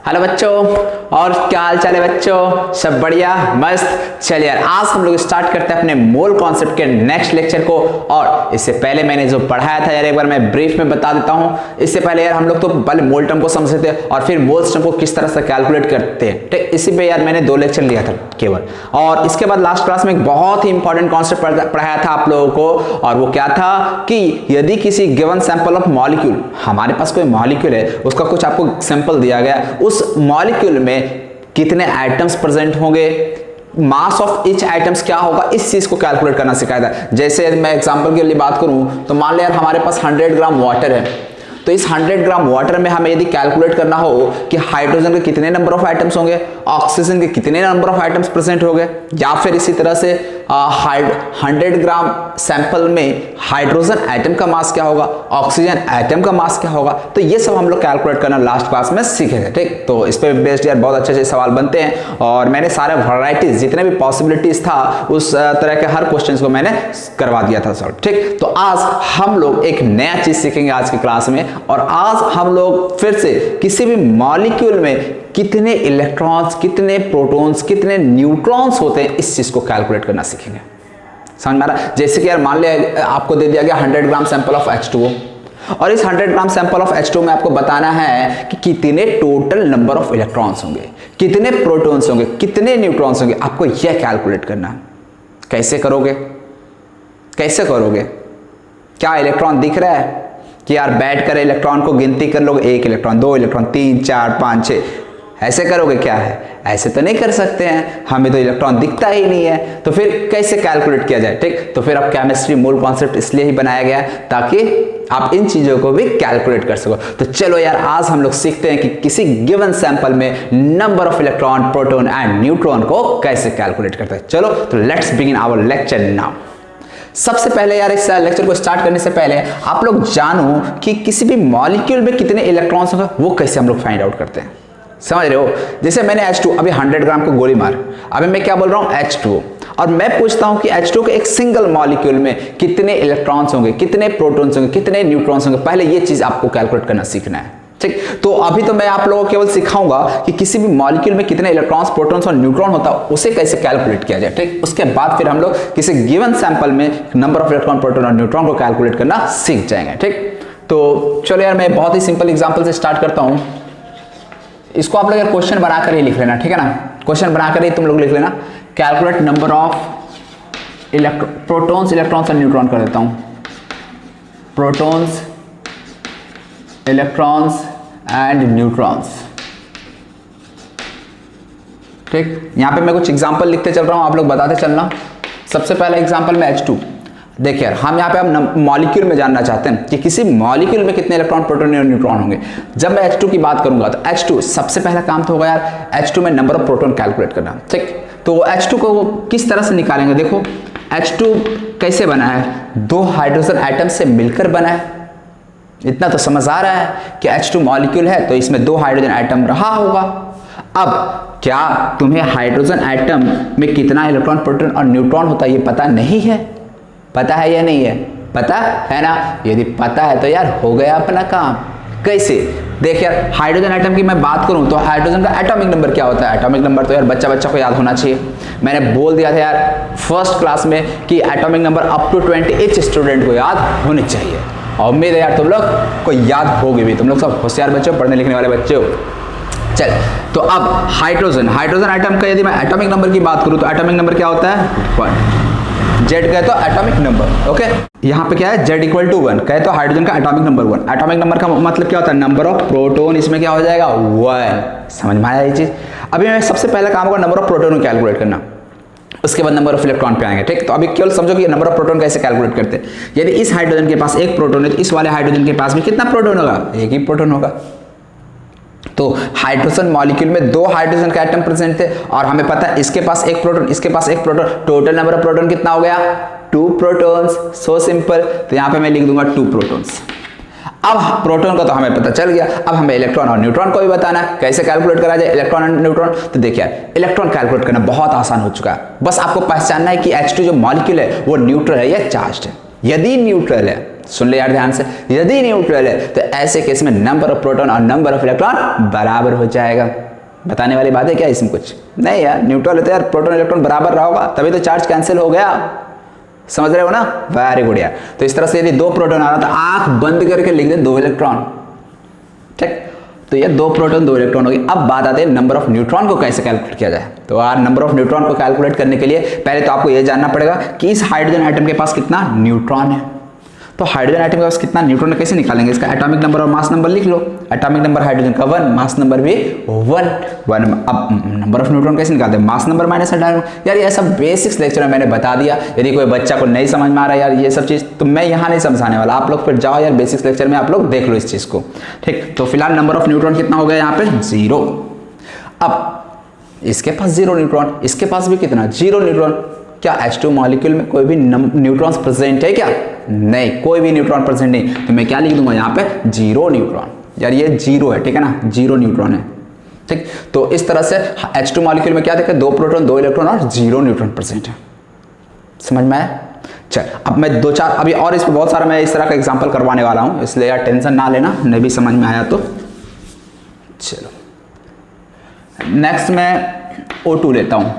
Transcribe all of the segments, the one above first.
Hello बच्चों, और क्या हाल चाल है बच्चों? सब बढ़िया, मस्त। चलिए यार, आज हम लोग स्टार्ट करते हैं अपने मोल कॉन्सेप्ट के नेक्स्ट लेक्चर को। और इससे पहले मैंने जो पढ़ाया था यार, एक बार मैं ब्रीफ में बता देता हूं। इससे पहले यार हम लोग तो पहले मोल टर्म को समझते थे और फिर मोल्स टर्म को किस तरह से कैलकुलेट करते हैं, ठीक। इसी पे यार मैंने 2 लेक्चर लिया था केवल। और इसके बाद लास्ट क्लास में एक बहुत ही इंपॉर्टेंट कॉन्सेप्ट पढ़ाया था आप लोगों को, और वो क्या था कि यदि किसी गिवन सैंपल ऑफ मॉलिक्यूल, हमारे पास कोई मॉलिक्यूल है, उसका कुछ आपको सैंपल दिया गया, उस मॉलिक्यूल में कितने एटम्स प्रेजेंट होंगे, मास ऑफ ईच एटम्स क्या होगा, इस चीज को कैलकुलेट करना सिखाया था। जैसे मैं एग्जांपल के लिए बात करूं तो मान लिया हमारे पास 100 ग्राम वाटर है, तो इस 100 ग्राम वाटर में हमें यदि कैलकुलेट करना हो कि हाइड्रोजन के कितने नंबर ऑफ आइटम्स होंगे, ऑक्सीजन के कितने नंबर ऑफ आइटम्स प्रेजेंट होंगे, या फिर इसी तरह से 100 ग्राम सैंपल में हाइड्रोजन एटम का मास क्या होगा, ऑक्सीजन एटम का मास क्या होगा, तो ये सब हम लोग कैलकुलेट करना लास्ट क्लास में सीखेंगे, ठीक। तो इस पे बेस्ड यार बहुत अच्छे अच्छे सवाल बनते हैं, और मैंने सारे वैरायटीज जितने भी पॉसिबिलिटीज था उस तरह के हर क्वेश्चन को मैंने करवा दिया था सॉल्व, ठीक। तो आज हम लोग एक नया चीज सीखेंगे आज की क्लास में, और आज हम लोग फिर से किसी भी मॉलिक्यूल में कितने इलेक्ट्रॉन्स, कितने प्रोटॉन्स, कितने न्यूट्रॉन्स होते हैं, इस चीज को कैलकुलेट करना सीखेंगे। समझ में आ रहा? जैसे कि यार मान लिया आपको दे दिया गया 100 ग्राम सैंपल ऑफ H2O, और इस 100 ग्राम सैंपल ऑफ H2O में आपको बताना है कि कितने टोटल नंबर ऑफ इलेक्ट्रॉन्स होंगे, कितने प्रोटॉन्स होंगे, कितने न्यूट्रॉन्स होंगे, आपको यह कैलकुलेट करना है। कैसे करोगे? कैसे करोगे? क्या इलेक्ट्रॉन दिख रहा है कि यार बैठकर इलेक्ट्रॉन को गिनती कर लोगे, 1 इलेक्ट्रॉन, 2 इलेक्ट्रॉन, 3, 4, 5, 6, ऐसे करोगे? क्या है, ऐसे तो नहीं कर सकते हैं, हमें तो इलेक्ट्रॉन दिखता ही नहीं है, तो फिर कैसे कैलकुलेट किया जाए, ठीक। तो फिर अब केमिस्ट्री मूल कॉन्सेप्ट इसलिए ही बनाया गया ताकि आप इन चीजों को भी कैलकुलेट कर सको। तो चलो यार, आज हम लोग सीखते हैं कि किसी गिवन सैंपल में number of electron, proton and neutron को कैसे कैलकुलेट करते हैं। चलो तो let's begin our lecture now. सबसे पहले यार इस लेक्चर को स्टार्ट करने से पहले आप लोग जानो कि किसी भी मॉलिक्यूल में कितने इलेक्ट्रॉन्स होंगे, वो कैसे हम लोग फाइंड आउट करते हैं। समझ रहे हो? जैसे मैंने H2 अभी 100 ग्राम को गोली मार, अभी मैं क्या बोल रहा हूं, H2, और मैं पूछता हूं कि H2 के एक सिंगल मॉलिक्यूल में कितने इलेक्ट्रॉन्स होंगे, कितने प्रोटॉन्स होंगे, कितने न्यूट्रॉन्स होंगे, पहले ये चीज आपको कैलकुलेट करना सीखना है, ठीक। तो अभी तो मैं आप लोगों को केवल सिखाऊंगा कि किसी भी मॉलिक्यूल में कितने इलेक्ट्रॉन्स, प्रोटॉन्स और न्यूट्रॉन होता है, उसे कैसे कैलकुलेट किया जाए, ठीक। उसके बाद फिर हम लोग किसी गिवन सैंपल में नंबर ऑफ इलेक्ट्रॉन, प्रोटॉन और न्यूट्रॉन को कैलकुलेट करना सीख जाएंगे, ठीक। तो चलो यार, मैं बहुत ही सिंपल एग्जांपल से स्टार्ट करता हूं। इसको आप लोग यार क्वेश्चन बनाकर ही लिख लेना, ठीक है ना, क्वेश्चन बनाकर ही तुम लोग लिख लेना। Calculate number of protons, electrons और न्यूट्रॉन कर देता हूं। प्रोटॉन्स, इलेक्ट्रॉन्स एंड न्यूट्रॉन्स, ठीक। यहां पे मैं कुछ एग्जांपल लिखते चल रहा हूं, आप लोग बताते चलना। सबसे पहला एग्जांपल में H2। देखिए यार, हम यहाँ पे अब मॉलिक्यूल में जानना चाहते हैं कि किसी मॉलिक्यूल में कितने इलेक्ट्रॉन, प्रोटॉन और न्यूट्रॉन होंगे। जब मैं H2 की बात करूंगा तो H2 सबसे पहला काम तो होगा यार H2 में नंबर ऑफ प्रोटॉन कैलकुलेट करना, ठीक। तो H2 को किस तरह से निकालेंगे, देखो H2 कैसे बना है, 2 हाइड्रोजन एटम से मिलकर बना है। इतना तो समझ आ रहा है कि H2 मॉलिक्यूल है तो इसमें 2 हाइड्रोजन एटम रहा होगा। अब क्या तुम्हें हाइड्रोजन एटम में कितना इलेक्ट्रॉन, प्रोटॉन और न्यूट्रॉन होता है ये पता नहीं है? पता है या नहीं है? पता है ना? यदि पता है तो यार हो गया अपना काम। कैसे? देख यार, हाइड्रोजन एटम की मैं बात करूं तो हाइड्रोजन का एटॉमिक नंबर क्या होता है? एटॉमिक नंबर तो यार बच्चा को याद होना चाहिए। मैंने बोल दिया था यार फर्स्ट क्लास में कि atomic number up to 20 student को याद होनी चाहिए, और उम्मीद है यार तुम लोग को याद होगी भी। तुम लोग सब होशियार बच्चे, पढ़ने लिखने वाले बच्चे हो। चल, तो अब हाइड्रोजन एटम का यदि मैं एटॉमिक नंबर की बात करूं तो एटॉमिक नंबर क्या होता है? 1। जेड कहे तो एटॉमिक नंबर, ओके। यहाँ पे क्या है, Z = 1 कहे तो हाइड्रोजन का एटॉमिक नंबर 1। एटॉमिक नंबर का मतलब क्या होता है? नंबर ऑफ प्रोटॉन, इसमें क्या हो जाएगा? 1। समझ में आया ये चीज? अभी मैं सबसे पहला काम होगा नंबर ऑफ प्रोटॉन को कैलकुलेट करना, उसके बाद नंबर ऑफ इलेक्ट्रॉन पे आएंगे, ठीक। तो अभी केवल समझो कि नंबर ऑफ प्रोटॉन कैसे कैलकुलेट करते हैं। यदि इस हाइड्रोजन के पास 1 प्रोटॉन है तो इस वाले हाइड्रोजन के पास भी कितना प्रोटॉन होगा? 1 ही प्रोटॉन होगा। तो हाइड्रोजन मॉलिक्यूल में 2 हाइड्रोजन का एटम प्रेजेंट थे, और हमें पता है इसके पास 1 प्रोटॉन, इसके पास 1 proton, total number of proton कितना हो गया? 2 प्रोटॉन्स। So simple. तो यहां पे मैं लिख दूंगा 2 प्रोटॉन्स। अब प्रोटॉन का तो हमें पता चल गया, अब हमें इलेक्ट्रॉन और न्यूट्रॉन को भी बताना है। कैसे कैलकुलेट करा जाए इलेक्ट्रॉन और न्यूट्रॉन? तो देखिए इलेक्ट्रॉन कैलकुलेट करना बहुत आसान हो चुका है। बस आपको पहचानना है कि H2 जो मॉलिक्यूल है वो न्यूट्रल है या चार्ज्ड है। यदि न्यूट्रल है सुन ले यार ध्यान से, यदि न्यूट्रल है तो ऐसे केस में नंबर ऑफ प्रोटॉन और नंबर ऑफ इलेक्ट्रॉन बराबर हो जाएगा। बताने वाली बात है क्या इसमें? कुछ नहीं यार, न्यूट्रल है तो यार प्रोटॉन इलेक्ट्रॉन बराबर रहा होगा, तभी तो चार्ज कैंसिल हो गया। समझ रहे हो ना? वेरी गुड यार। तो इस तरह से यदि 2 प्रोटॉन आ रहा तो आंख बंद करके लिख दे 2 इलेक्ट्रॉन। ठीक, तो ये 2 प्रोटॉन 2 इलेक्ट्रॉन हो गए। अब बात आती है नंबर ऑफ न्यूट्रॉन को कैसे कैलकुलेट किया जाए। तो यार नंबर ऑफ न्यूट्रॉन को कैलकुलेट करने के लिए पहले तो आपको ये जानना पड़ेगा कि इस हाइड्रोजन आइटम के पास कितना न्यूट्रॉन है। तो हाइड्रोजन आइटम के पास कितना न्यूट्रॉन है कैसे निकालेंगे? इसका एटॉमिक नंबर और मास नंबर लिख लो। एटॉमिक नंबर हाइड्रोजन का 1, मास नंबर भी 1। अब नंबर ऑफ न्यूट्रॉन कैसे निकालते हैं? मास नंबर माइनस यार ये सब बेसिक्स लेक्चर में मैंने बता दिया। यदि कोई बच्चा को नहीं समझ में आ रहा है यार ये सब चीज़, तो मैं यहाँ नहीं समझाने वाला, आप लोग फिर जाओ यार बेसिक्स लेक्चर में आप लोग देख लो इस चीज़ को। ठीक, तो फिलहाल नंबर ऑफ न्यूट्रॉन कितना हो गया यहाँ पे? 0। अब इसके पास 0 न्यूट्रॉन, इसके पास भी कितना? 0 न्यूट्रॉन। क्या H2 मॉलिक्यूल में कोई भी न्यूट्रॉन्स प्रेजेंट है क्या? नहीं, कोई भी न्यूट्रॉन प्रेजेंट नहीं। तो मैं क्या लिख दूंगा यहाँ पे? 0 न्यूट्रॉन। यार ये 0 है, ठीक है ना? 0 न्यूट्रॉन है। ठीक, तो इस तरह से H2 मॉलिक्यूल में क्या देखा? 2 प्रोटॉन 2 इलेक्ट्रॉन और 0 न्यूट्रॉन प्रेजेंट है। समझ में आया? चल अब मैं 2-4 अभी और इस पर बहुत सारा मैं इस तरह का एग्जाम्पल करवाने वाला हूँ, इसलिए यार टेंशन ना लेना, नहीं भी समझ में आया तो। चलो नेक्स्ट मैं O2 लेता हूँ।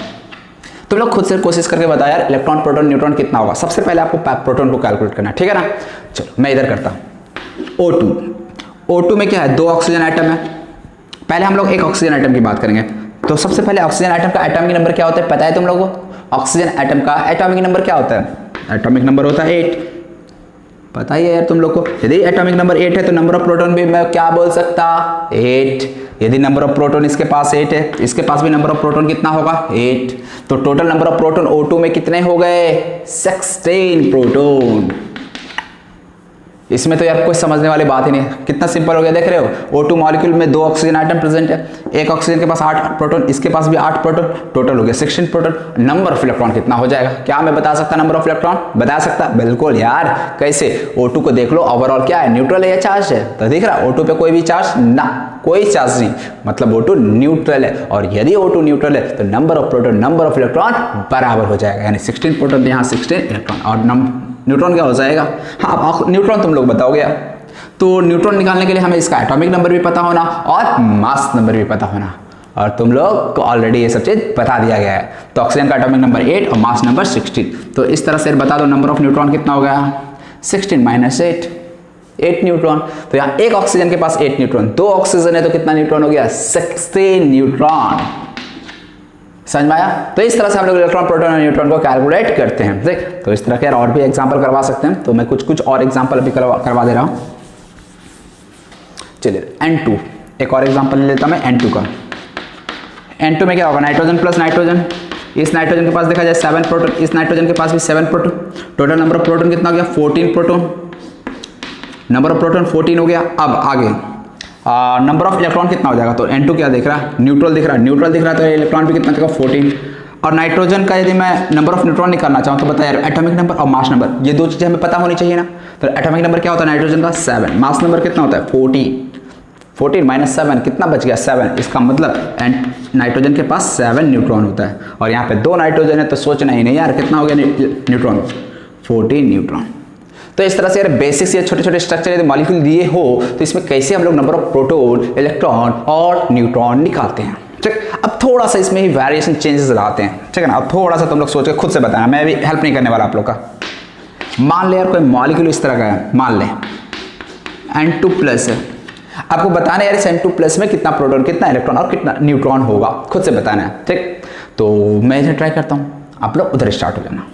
तुम लोग खुद से कोशिश करके बताओ यार इलेक्ट्रॉन प्रोटॉन न्यूट्रॉन कितना होगा। सबसे पहले आपको प्रोटॉन को कैलकुलेट करना है, ठीक है ना? चलो मैं इधर करता हूँ। O2 में क्या है? 2 ऑक्सीजन आइटम है। पहले हम लोग एक ऑक्सीजन आइटम की बात करेंगे। तो सबसे पहले ऑक्सीजन आइटम का एटॉमिक नंबर क्या होता है पता है तुम लोगों को? ऑक्सीजन आइटम का एटॉमिक नंबर क्या होता है? एटॉमिक नंबर होता है 8। पता ही है यार तुम लोग को। यदि एटॉमिक नंबर 8 है तो नंबर ऑफ प्रोटॉन भी मैं क्या बोल सकता? 8। यदि नंबर ऑफ प्रोटॉन इसके पास 8 है, इसके पास भी नंबर ऑफ प्रोटॉन कितना होगा? 8। तो total number of proton O2 में कितने हो गए? 16 प्रोटॉन। इसमें तो यार कुछ समझने वाली बात ही नहीं है, कितना सिंपल हो गया। देख रहे हो O2 मॉलिक्यूल में 2 ऑक्सीजन आइटम प्रेजेंट है, एक ऑक्सीजन के पास 8 प्रोटॉन, इसके पास भी 8 प्रोटॉन, टोटल हो गया 16 प्रोटॉन। नंबर ऑफ इलेक्ट्रॉन कितना हो जाएगा? क्या मैं बता सकता नंबर ऑफ इलेक्ट्रॉन? बता सकता? बिल्कुल यार। कैसे? O2 को देख लो, ओवरऑल क्या है? न्यूट्रल है या चार्ज है? तो दिख रहा O2 पे कोई भी चार्ज ना, कोई चार्ज नहीं, मतलब O2 न्यूट्रल है। और यदि O2 न्यूट्रल है तो number of proton number of electron बराबर हो जाएगा, यानी 16 प्रोटॉन यहाँ 16 इलेक्ट्रॉन। और न्यूट्रॉन क्या हो जाएगा? हाँ न्यूट्रॉन तुम लोग बताओगे यार। तो न्यूट्रॉन निकालने के लिए हमें इसका एटॉमिक नंबर भी पता होना और मास नंबर भी पता होना, और तुम लोग को ऑलरेडी ये सब चीज बता दिया गया है। तो ऑक्सीजन का एटॉमिक नंबर 8 और मास नंबर 16। तो इस तरह से बता दो नंबर ऑफ न्यूट्रॉन कितना हो गया? 16 माइनस 8 न्यूट्रॉन। तो यहाँ एक ऑक्सीजन के पास 8 न्यूट्रॉन, 2 ऑक्सीजन है तो कितना न्यूट्रॉन हो गया? 16 न्यूट्रॉन। समझ में आया? तो इस तरह से हम लोग इलेक्ट्रॉन प्रोटॉन और न्यूट्रॉन को कैलकुलेट करते हैं। देख, तो इस तरह के और भी एग्जांपल करवा सकते हैं, तो मैं कुछ और एग्जांपल अभी करवा दे रहा हूं। चलिए N2 एक और एग्जांपल ले लेता मैं N2 का। N2 में क्या होगा? Nitrogen plus nitrogen. इस नाइट्रोजन के पास देखा जाए 7 प्रोटॉन, इस नाइट्रोजन के पास भी 7 proton. Total number of proton कितना हो गया? 14 प्रोटॉन। नंबर ऑफ प्रोटॉन 14 हो गया। अब आगे नंबर ऑफ इलेक्ट्रॉन कितना हो जाएगा? तो N2 क्या दिख रहा है? न्यूट्रल दिख रहा है। न्यूट्रल दिख रहा है तो इलेक्ट्रॉन भी कितना देगा? 14। और नाइट्रोजन का यदि मैं नंबर ऑफ न्यूट्रॉन निकालना चाहूँ तो बता यार एटॉमिक नंबर और मास नंबर, ये 2 चीजें हमें पता होनी चाहिए ना। तो एटॉमिक नंबर क्या होता है नाइट्रोजन का? 7। मास नंबर कितना होता है? 14 माइनस 7 कितना बच गया? 7। इसका मतलब नाइट्रोजन के पास 7 न्यूट्रॉन होता है, और यहाँ पे 2 नाइट्रोजन है तो सोचना ही नहीं यार कितना हो गया न्यूट्रॉन? 14 न्यूट्रॉन। तो इस तरह से यार बेसिक्स ये छोटे छोटे स्ट्रक्चर यदि मॉलिक्यूल दिए हो तो इसमें कैसे हम लोग नंबर ऑफ प्रोटॉन, इलेक्ट्रॉन और न्यूट्रॉन निकालते हैं। ठीक, अब थोड़ा सा इसमें ही वेरिएशन चेंजेस लाते हैं, ठीक है ना? अब थोड़ा सा तुम लोग सोच के खुद से बताना, मैं भी हेल्प नहीं करने वाला आप लोग का। मान ले यार कोई मॉलिक्यूल इस तरह का है, मान ले N2 प्लस है। आपको बताना है यार इस N2 प्लस में कितना प्रोटॉन, कितना इलेक्ट्रॉन और कितना न्यूट्रॉन होगा, खुद से बताना है। ठीक, तो मैं इधर ट्राई करता हूँ, आप लोग उधर स्टार्ट हो जाना।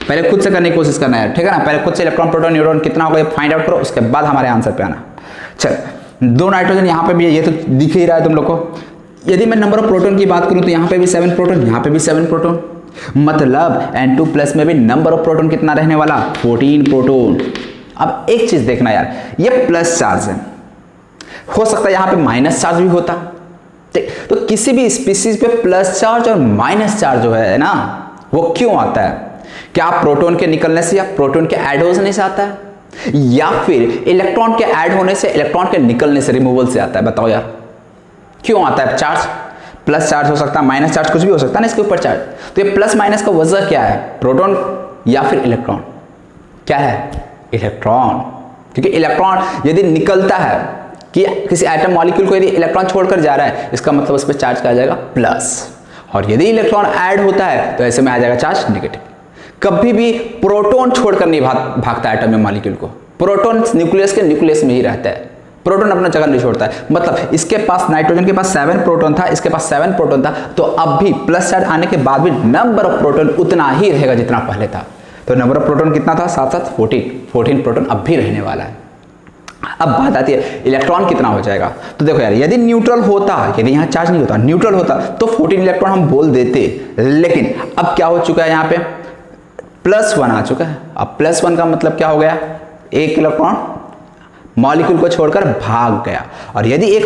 पहले खुद से करने की कोशिश करना है, ठीक है ना? पहले खुद से इलेक्ट्रॉन प्रोटॉन न्यूट्रॉन कितना होगा ये फाइंड आउट करो, उसके बाद हमारे आंसर पे आना। चल 2 नाइट्रोजन यहाँ पे भी है, ये तो दिख ही रहा है तुम लोग को। यदि मैं नंबर ऑफ प्रोटॉन की बात करूँ तो यहाँ पे भी 7 प्रोटॉन, यहाँ पे भी 7 प्रोटॉन, मतलब N2 प्लस में भी नंबर ऑफ प्रोटॉन कितना रहने वाला? 14 प्रोटॉन। अब एक चीज देखना यार, ये प्लस चार्ज है, हो सकता है यहाँ पे माइनस चार्ज भी होता। ठीक, तो किसी भी स्पीसीज पे प्लस चार्ज और माइनस चार्ज जो है ना वो क्यों आता है? क्या प्रोटॉन के निकलने से या प्रोटॉन के ऐड होने से आता है, या फिर इलेक्ट्रॉन के ऐड होने से, इलेक्ट्रॉन के निकलने से, रिमूवल से आता है? बताओ यार क्यों आता है चार्ज? प्लस चार्ज हो सकता है, माइनस चार्ज, कुछ भी हो सकता है ना इसके ऊपर चार्ज। तो ये प्लस माइनस का वजह क्या है? प्रोटॉन या फिर इलेक्ट्रॉन? क्या है? इलेक्ट्रॉन। क्योंकि इलेक्ट्रॉन यदि निकलता है कि किसी एटम मॉलिक्यूल को यदि इलेक्ट्रॉन छोड़कर जा रहा है, इसका मतलब उस पर चार्ज क्या आ जाएगा? प्लस। और यदि इलेक्ट्रॉन ऐड होता है तो ऐसे में आ जाएगा चार्ज नेगेटिव। कभी भी प्रोटॉन छोड़कर नहीं भागता एटम में मॉलिक्यूल को। प्रोटॉन न्यूक्लियस के न्यूक्लियस में ही रहता है, प्रोटॉन अपना जगह नहीं छोड़ता है। मतलब इसके पास, नाइट्रोजन के पास 7 प्रोटॉन था, इसके पास 7 प्रोटॉन था, तो अब भी प्लस चार्ज आने के बाद भी नंबर ऑफ प्रोटॉन उतना ही रहेगा जितना पहले था। तो नंबर ऑफ प्रोटॉन कितना था? साथ साथ 14 प्रोटॉन अब भी रहने वाला है। अब बात आती है इलेक्ट्रॉन कितना हो जाएगा। तो देखो यार, यदि न्यूट्रल होता, यदि यहाँ चार्ज नहीं होता, न्यूट्रल होता तो 14 इलेक्ट्रॉन हम बोल देते, लेकिन अब क्या हो चुका है? यहाँ पे +1 आ चुका है। अब +1 का मतलब क्या हो गया? एक इलेक्ट्रॉन मॉलिक्यूल को छोड़कर भाग गया। और यदि एक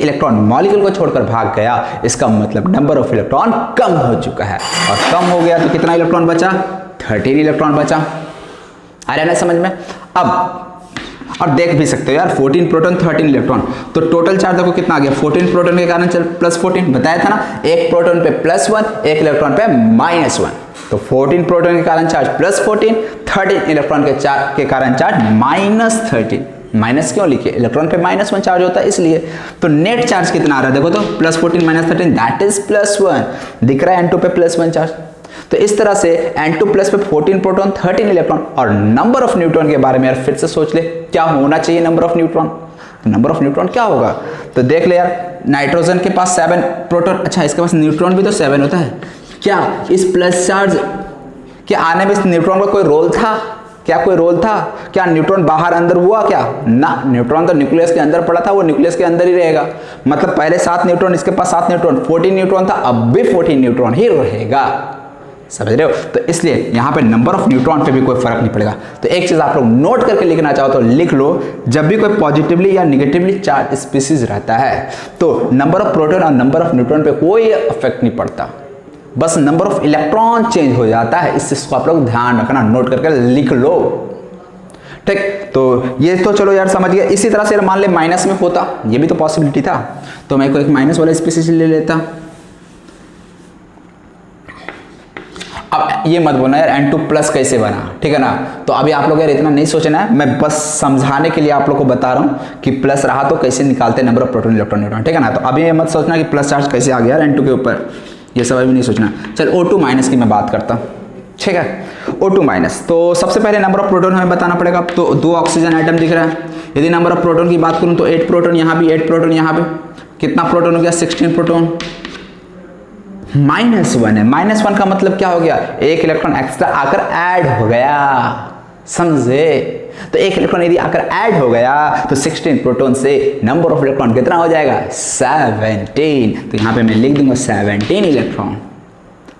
इलेक्ट्रॉन मॉलिक्यूल को छोड़कर भाग गया, इसका मतलब नंबर ऑफ इलेक्ट्रॉन कम हो चुका है। और कम हो गया तो कितना इलेक्ट्रॉन बचा? 13 इलेक्ट्रॉन बचा। आ रहा है ना समझ में? अब देख भी सकते हो यार, 14 प्रोटॉन 13 इलेक्ट्रॉन, तो टोटल चार्ज देखो कितना आ गया? 14 प्रोटॉन के कारण +14 बताया था ना, एक प्रोटॉन पे +1, एक इलेक्ट्रॉन पे -1। तो 14 प्रोटॉन के कारण चार्ज +14, 13 इलेक्ट्रॉन के कारण चार्ज -13। माइनस क्यों लिखे? इलेक्ट्रॉन पे -1 चार्ज होता है इसलिए। तो नेट चार्ज कितना आ रहा है? देखो तो +14 -13 दैट इज +1। दिख रहा है N2 पे +1 चार्ज। तो इस तरह से N2 प्लस पे 14 प्रोटॉन 13 इलेक्ट्रॉन। और नंबर ऑफ न्यूट्रॉन के बारे में यार फिर से सोच ले, क्या होना चाहिए number of neutron? Number of neutron क्या होगा? तो देख ले यार, नाइट्रोजन के पास 7 प्रोटॉन, अच्छा इसके पास न्यूट्रॉन भी तो 7 होता है। क्या इस प्लस चार्ज के आने में इस न्यूट्रॉन का कोई रोल था? क्या कोई रोल था? क्या न्यूट्रॉन बाहर अंदर हुआ क्या? ना, न्यूट्रॉन तो न्यूक्लियस के अंदर पड़ा था, वो न्यूक्लियस के अंदर ही रहेगा। मतलब पहले 7 न्यूट्रॉन, इसके पास 7 न्यूट्रॉन, 14 न्यूट्रॉन था, अब भी 14 न्यूट्रॉन ही रहेगा। समझ रहे हो? तो इसलिए यहाँ पे नंबर ऑफ न्यूट्रॉन पे भी कोई फर्क नहीं पड़ेगा। तो एक चीज आप लोग नोट करके लिखना चाहो तो लिख लो, जब भी कोई पॉजिटिवली या निगेटिवली चार्ज स्पीसीज रहता है तो नंबर ऑफ प्रोटॉन और नंबर ऑफ न्यूट्रॉन पे कोई इफेक्ट नहीं पड़ता, बस नंबर ऑफ इलेक्ट्रॉन चेंज हो जाता है। इस चीज को आप लोग ध्यान रखना, नोट करके लिख लो। ठीक, तो ये तो चलो यार समझ गया। इसी तरह से मान ले माइनस में होता, ये भी तो पॉसिबिलिटी था, तो मैं कोई एक माइनस वाला स्पीसीज ले लेता। अब ये मत बोलना यार N2 प्लस कैसे बना, ठीक है ना? तो अभी आप लोग यार इतना नहीं सोचना है, मैं बस समझाने के लिए आप लोग को बता रहा हूँ कि प्लस रहा तो कैसे निकालते number of proton electron neutron, ठीक है ना? तो अभी ये मत सोचना कि प्लस चार्ज कैसे आ गया यार N2 के ऊपर, ये सब अभी नहीं सोचना। चल O2 माइनस की मैं बात करता हूँ, ठीक है? O2 माइनस, तो सबसे पहले नंबर ऑफ प्रोटॉन हमें बताना पड़ेगा। तो 2 ऑक्सीजन आइटम दिख रहा है, यदि नंबर ऑफ प्रोटॉन की बात करूँ तो 8 प्रोटॉन यहाँ भी, 8 प्रोटॉन यहाँ पे, कितना प्रोटॉन हो गया? 16 प्रोटॉन। -1 है, -1 का मतलब क्या हो गया? एक इलेक्ट्रॉन एक्स्ट्रा आकर ऐड हो गया, समझे? तो एक इलेक्ट्रॉन यदि आकर ऐड हो गया तो 16 प्रोटॉन से नंबर ऑफ इलेक्ट्रॉन कितना हो जाएगा? 17। तो यहाँ पे मैं लिख दूंगा 17 इलेक्ट्रॉन।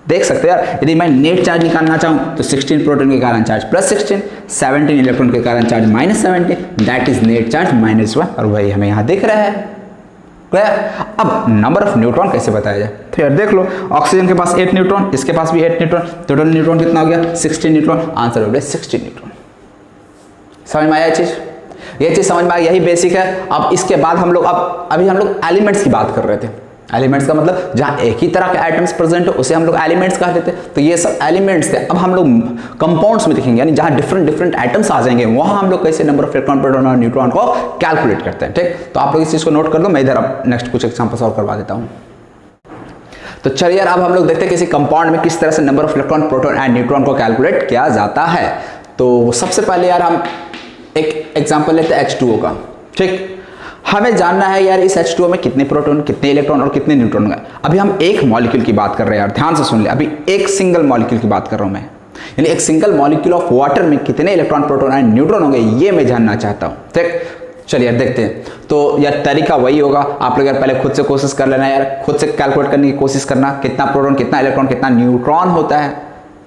देख सकते हो यार, यदि मैं नेट चार्ज निकालना चाहूँ तो 16 प्रोटॉन के कारण चार्ज +16, 17 इलेक्ट्रॉन के कारण charge -17, that is net charge -1, और वही हमें यहाँ दिख रहा है। अब नंबर ऑफ न्यूट्रॉन कैसे बताया जाए? तो यार देख लो, ऑक्सीजन के पास 8 न्यूट्रॉन, इसके पास भी 8 न्यूट्रॉन, टोटल न्यूट्रॉन कितना हो गया? 16 न्यूट्रॉन। आंसर हो गया 16 न्यूट्रॉन। समझ में आया चीज? ये चीज समझ में आ गई, यही बेसिक है। अब इसके बाद हम लोग अभी हम लोग एलिमेंट्स की बात कर रहे थे। एलिमेंट्स का मतलब जहां एक ही तरह के एटम्स प्रेजेंट हो उसे हम लोग एलिमेंट्स कहते थे। तो ये सब एलिमेंट्स थे। अब हम लोग कंपाउंड्स में देखेंगे, यानी जहां डिफरेंट एटम्स आ जाएंगे वहां हम लोग कैसे नंबर ऑफ इलेक्ट्रॉन, प्रोटॉन और न्यूट्रॉन को कैलकुलेट करते हैं। ठीक, तो आप लोग इस चीज को नोट कर लो, मैं इधर अब नेक्स्ट कुछ एग्जांपल सॉल्व करवा देता हूं। तो चलिए यार, अब हम लोग देखते हैं किसी कंपाउंड में किस तरह से number of electron, proton and neutron को कैलकुलेट किया जाता है। तो सबसे पहले यार हम एक एग्जांपल लेते हैं H2O का। ठीक, हमें जानना है यार इस H2O में कितने प्रोटॉन, कितने इलेक्ट्रॉन और कितने न्यूट्रॉन है। अभी हम एक मॉलिक्यूल की बात कर रहे हैं यार, ध्यान से सुन ले। अभी एक सिंगल मॉलिक्यूल की बात कर रहा हूं मैं, यानी एक सिंगल मॉलिक्यूल ऑफ वाटर में कितने इलेक्ट्रॉन, प्रोटॉन एंड न्यूट्रॉन होंगे, ये मैं जानना चाहता हूं। ठीक, चलिए यार देखते हैं। तो यार तरीका वही होगा, आप लोग यार पहले खुद से कोशिश कर लेना यार, खुद से कैलकुलेट करने की कोशिश करना कितना प्रोटॉन, कितना इलेक्ट्रॉन, कितना न्यूट्रॉन होता है।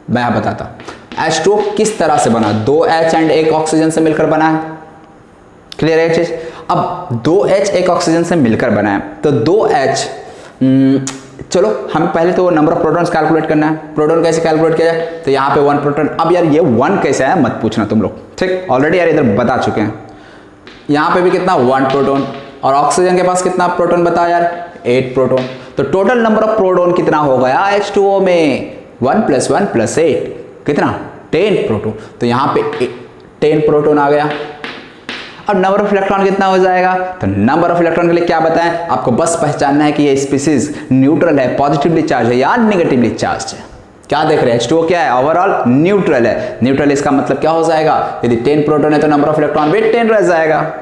मैं यहाँ बताता हूँ H2O किस तरह से बना, 2H एंड एक ऑक्सीजन से मिलकर बना है। क्लियर है चीज? अब 2H एक ऑक्सीजन से मिलकर बना है, तो 2H चलो हमें पहले तो नंबर ऑफ प्रोटॉन्स कैलकुलेट करना है। प्रोटॉन कैसे कैलकुलेट किया जाए? तो यहाँ पे 1 प्रोटॉन। अब यार ये 1 कैसे है मत पूछना तुम लोग, ठीक, ऑलरेडी यार इधर बता चुके हैं। यहाँ पे भी कितना 1 प्रोटॉन, और ऑक्सीजन के पास कितना प्रोटॉन बताओ यार? 8 प्रोटॉन। तो टोटल नंबर ऑफ प्रोटॉन कितना हो गया H2O में? 1 + 1 + 8 कितना? 10 प्रोटॉन, तो यहाँ पे 10 प्रोटॉन आ गया। अब नंबर ऑफ इलेक्ट्रॉन कितना हो जाएगा, तो नंबर ऑफ इलेक्ट्रॉन के लिए क्या बताएं आपको, बस पहचानना है कि ये स्पीसीज न्यूट्रल है, पॉजिटिवली चार्ज है या नेगेटिवली चार्ज है। क्या देख रहे हैं, H2O क्या है, ओवरऑल न्यूट्रल है। न्यूट्रल इसका मतलब क्या हो जाएगा, यदि 10 प्रोटॉन है तो नंबर ऑफ इलेक्ट्रॉन भी 10 रह जाएगा।